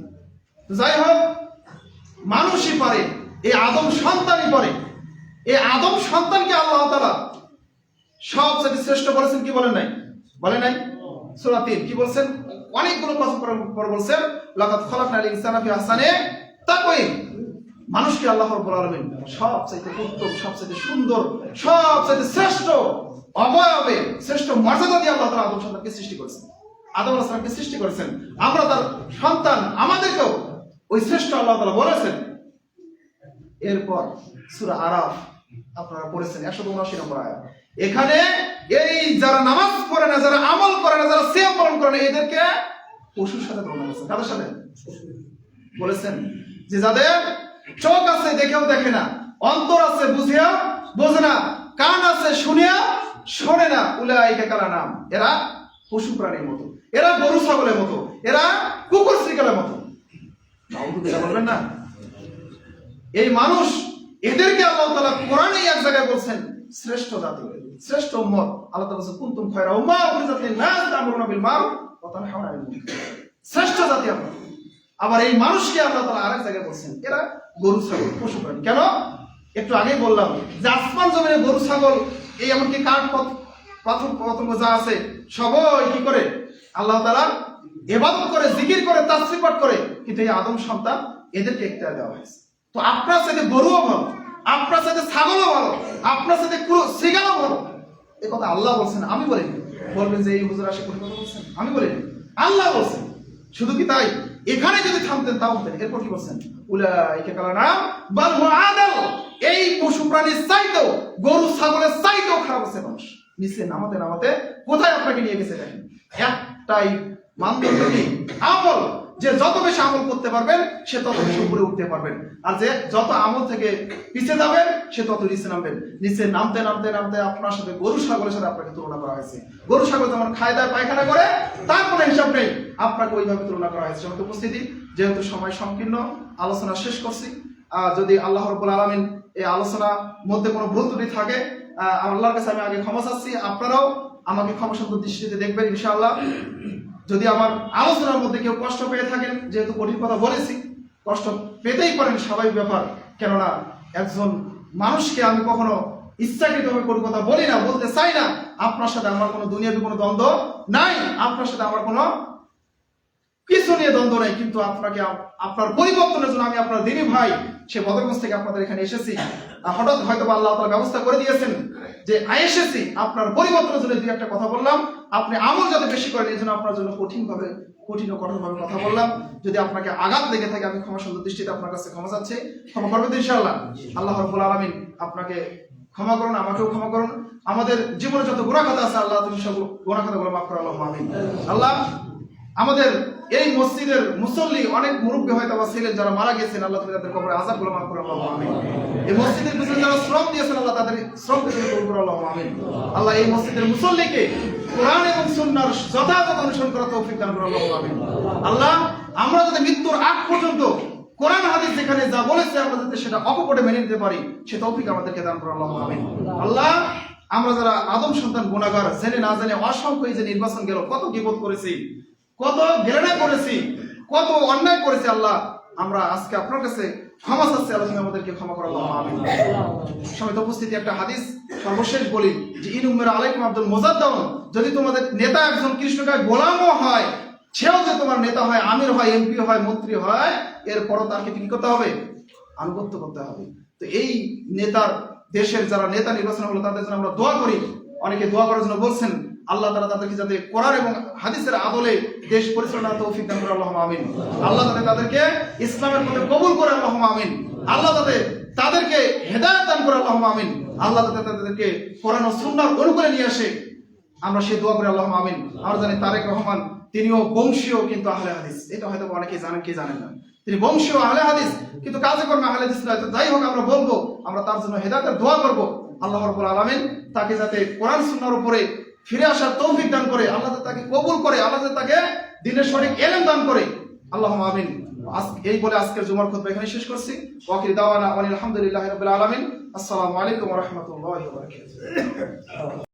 যাই হোক, মানুষই পারে, এই আদম সন্তানই পারে। এই আদম সন্তানকে আল্লাহ তাআলা সবচেয়ে শ্রেষ্ঠ বলেছেন, কি বলেন নাই? বলেন নাই? সূরা 3 কি বলছেন? অনেকগুলো কথা পর বলছেন, লাকাদ খালাকনাল ইনসানা ফি আহসানি তাকওয়িম। মানুষকে আল্লাহ রাব্বুল আলামিন সবচেয়ে উত্তম, সবচেয়ে সুন্দর, সবচেয়ে শ্রেষ্ঠ অবয়বে, শ্রেষ্ঠ মর্যাদা দিয়ে আল্লাহ তাআলা আদম সন্তানকে সৃষ্টি করেছেন, আদম আলাইহিস সালামকে সৃষ্টি করেছেন। আমরা তার সন্তান, আমাদেরকেও ওই শ্রেষ্ঠ আল্লাহ তাআলা বলেছেন। এরপর সূরা আরাফ আপনারা পড়েছেন 179 নম্বর আয়াত। এখানে এই যারা নামাজ পড়ে না, যারা আমল করে না, যারা সিয়াম পালন করে না, এদেরকে পশুর সাথে তুলনা করেছেন। কাদের সাথে বলেছেন? যে যাদের চোখ আছে দেখেও দেখে না, অন্তর আছে বুঝেও বোঝে না, কান আছে শুনেও শোনে না, উলাইকা কালানাম, এরা পশু প্রাণীর মতো, এরা গরু ছাগলের মতো, এরা কুকুর শ্রীকালের মতো। নাউযুবিল্লাহ বলবেন না? এই মানুষ, এদেরকে আল্লাহ তাআলা কোরআনে এক জায়গায় বলছেন শ্রেষ্ঠ জাতি, শ্রেষ্ঠ উম্মত। আল্লাহ তাআলা বলেছেন কুনতুম খায়রা উম্মাহ উখরিজাত লিন-নাস তা'মুরুনা বিল মা'রুফ ওয়া তানহাউনা আনিল মুনকার। শ্রেষ্ঠ জাতি আমরা। আবার এই মানুষকে আল্লাহ তাআলা আরেক জায়গায় বলছেন এরা গরু ছাগল, পশু প্রাণী। কেন? একটু আগেই বললাম যে আসমান জমিনে গরু ছাগল, এই এমনকি কাঠ পাথর পতঙ্গ যা আছে সবাই কি করে? আল্লাহ তাআলা ইবাদত করে, জিকির করে, তাসবিহ পাঠ করে। কিন্তু এই আদম সন্তান, এদেরকে ইখতিয়ার দেওয়া হয়েছে। তো আপনার সাথে গরুও ভালো, আপনার সাথে ছাগলও ভালো, আপনার সাথে সিগালও ভালো। এই কথা আল্লাহ বলছেন, আমি বলিনি। বলবেন যে এই হুজুর আসে কোন কথা বলছেন? আমি বলিনি, আল্লাহ বলছেন। শুধু কি তাই? এখানে যদি থামতেন তাও হতেন। এরপর কি বলছেন? উলাইকা কালানাম বাল হুয়া আদাল। এই পশু প্রাণীর চাইতেও, গরু ছাগলের চাইতেও খারাপ আছে মানুষ। নিচে নামাতে নামাতে কোথায় আপনাকে নিয়ে গেছে দেখেন। একটাই মানদণ্ড কি? আমল। যে যত বেশি আমল করতে পারবেন সে তত বেশি উপরে উঠতে পারবেন, আর যে যত আমল থেকে পিছিয়ে যাবেন সে তত নিচে নামবেন। নিচে নামতে নামতে নামতে আপনার সাথে গরু ছাগলের সাথে আপনাকে তুলনা করা হয়েছে। গরু ছাগল যেমন খায় দায় পায়খানা করে, তার কোনো হিসাব নেই, আপনাকে ওইভাবে তুলনা করা হয়েছে। সমস্ত উপস্থিতি, যেহেতু সময় সংকীর্ণ, আলোচনা শেষ করছি। যদি আল্লাহ রাব্বুল আলামিন এই আলোচনার মধ্যে কোনো ভুল ত্রুটি থাকে, আল্লাহর কাছে আমি আগে ক্ষমা চাচ্ছি। আপনারাও আমাকে ক্ষমাসুন্দর দৃষ্টিতে দেখবেন ইনশাআল্লাহ। যদি আমার আলোচনার মধ্যে কেউ কষ্ট পেয়ে থাকেন, যেহেতু কঠিন কথা বলেছি, কষ্ট পেতেই পারেন, স্বাভাবিক ব্যাপার। কেননা একজন মানুষকে আমি কখনো ইচ্ছাকৃতভাবে কোনো কথা বলি না, বলতে চাই না। আপনার সাথে আমার কোনো দুনিয়াবি কোনো দ্বন্দ্ব নাই, আপনার সাথে আমার কোনো কিছু নিয়ে দ্বন্দ্ব নাই। কিন্তু আপনাকে, আপনার পরিবর্তনের জন্য আমি আপনার দিনী ভাই, সে বদরগঞ্জ থেকে আপনাদের এখানে এসেছি। হঠাৎ হয়তো আল্লাহ তাআলা ব্যবস্থা করে দিয়েছেন যে এসেছি, আপনার পরিবর্তনের জন্য দুই একটা কথা বললাম। আপনি আমল যাতে বেশি করেন, এই জন্য আপনার জন্য কঠিন ও কঠোরভাবে কথা বললাম। যদি আপনাকে আঘাত লেগে থাকে, আমি ক্ষমা সুন্দর দৃষ্টিতে আপনার কাছে ক্ষমা চাচ্ছি। ক্ষমা করবেন তো ইনশাআল্লাহ? আল্লাহ রাব্বুল আলামিন আপনাকে ক্ষমা করুন, আমাকেও ক্ষমা করুন। আমাদের জীবনে যত গুনাহ খাতা আছে, আল্লাহ তুমি সব গুনাহ খাতাগুলো মাফ করো, আল্লাহুম্মা আমিন। আল্লাহ, আমাদের এই মসজিদের মুসল্লি অনেক মুরব্বী হয়তো বা ছিলেন যারা মারা গেছেন, আল্লাহ তুমি তাদের কবরে আযাবগুলো মাফ করো, আল্লাহুম্মা আমিন। এই মসজিদের পিছনে যারা শ্রম দিয়েছেন, আল্লাহ তাদের শ্রমকে তুমি কবুল করো, আল্লাহুম্মা আমিন। আল্লাহ, এই মসজিদের মুসল্লিকে কোরআন এবং সুন্নাহর যথাযথ অনুসরণ করার তৌফিক দান করো, আল্লাহুম্মা আমিন। আল্লাহ, আমরা যাতে মৃত্যুর আগ পর্যন্ত কোরআন হাদিস যেখানে যা বলেছে আমরা যাতে সেটা অকপটে মেনে নিতে পারি, সে তৌফিক আমাদেরকে দান করো, আল্লাহুম্মা আমিন। আল্লাহ, আমরা যারা আদম সন্তান গুনাহগার, জেনে না জেনে অসংখ্য এই যে নির্বাচন গেল, কত গীবত করেছি, কত ঘৃণা করেছি, কত অন্যায় করেছি। আল্লাহ, আমরা আজকে আপনার কাছে ক্ষমা চাচ্ছি, আল্লাহ তুমি আমাদেরকে ক্ষমা করো, আল্লাহুম্মা আমিন। সমিত উপস্থিতি, একটা হাদিস সর্বশেষ বলি যে ইন উম্মারা আলাইকুম আব্দুল মুজাদ্দাম, যদি তোমাদের নেতা একজন কৃষ্ণকায় গোলামও হয়, সেও যে তোমার নেতা হয়, আমির হয়, এমপি হয়, মন্ত্রী হয়, এরপরও তাকে কি করতে হবে? আনুগত্য করতে হবে। তো এই নেতার, দেশের যারা নেতা নির্বাচন হলো, তাদের জন্য আমরা দোয়া করি। অনেকে দোয়া করার জন্য বলছেন, আল্লাহ তাআলা তাদেরকে যাতে কোরআন এবং হাদিসের আদলে দেশ পরিচালনার তৌফিক দান করে আল্লাহুম্মা আমিন। আল্লাহ যাতে তাদেরকে ইসলামের পথে কবুল করে আল্লাহুম্মা আমিন। আল্লাহ যাতে তাদেরকে হেদায়েত দান করে আল্লাহুম্মা আমিন। আল্লাহ যাতে তাদেরকে কোরআন ও সুন্নাহর অনুকূলে নিয়ে আসে, আমরা সেই দোয়া করি আল্লাহুম্মা আমিন। আমরা জানি তারেক রহমান তিনিও বংশীয় কিন্তু আহলে হাদিস, এটা হয়তো অনেকেই জানেন কি জানেন না, তিনি বংশীয় আহলে হাদিস কিন্তু কাজে কর্মে আহলে হাদিস নয়। যাই হোক, আমরা বলবো, আমরা তার জন্য হেদায়েতের দোয়া করব। আল্লাহ রাব্বুল আলামিন তাকে যাতে কোরআন সুন্নাহর উপরে ফিরে আসার তৌফিক দান করে, আল্লাহ যাতে তাকে কবুল করে, আল্লাহ যাতে তাকে দ্বীনের সঠিক ইলম দান করে, আল্লাহুম্মা আমিন। এই বলে আজকের জুমার খুতবা এখানে শেষ করছি। ওয়া আখিরু দাওয়ানা আলহামদুলিল্লাহি রাব্বিল আলামিন। আসসালামু আলাইকুম ওয়া রাহমাতুল্লাহি ওয়া বারাকাতুহু।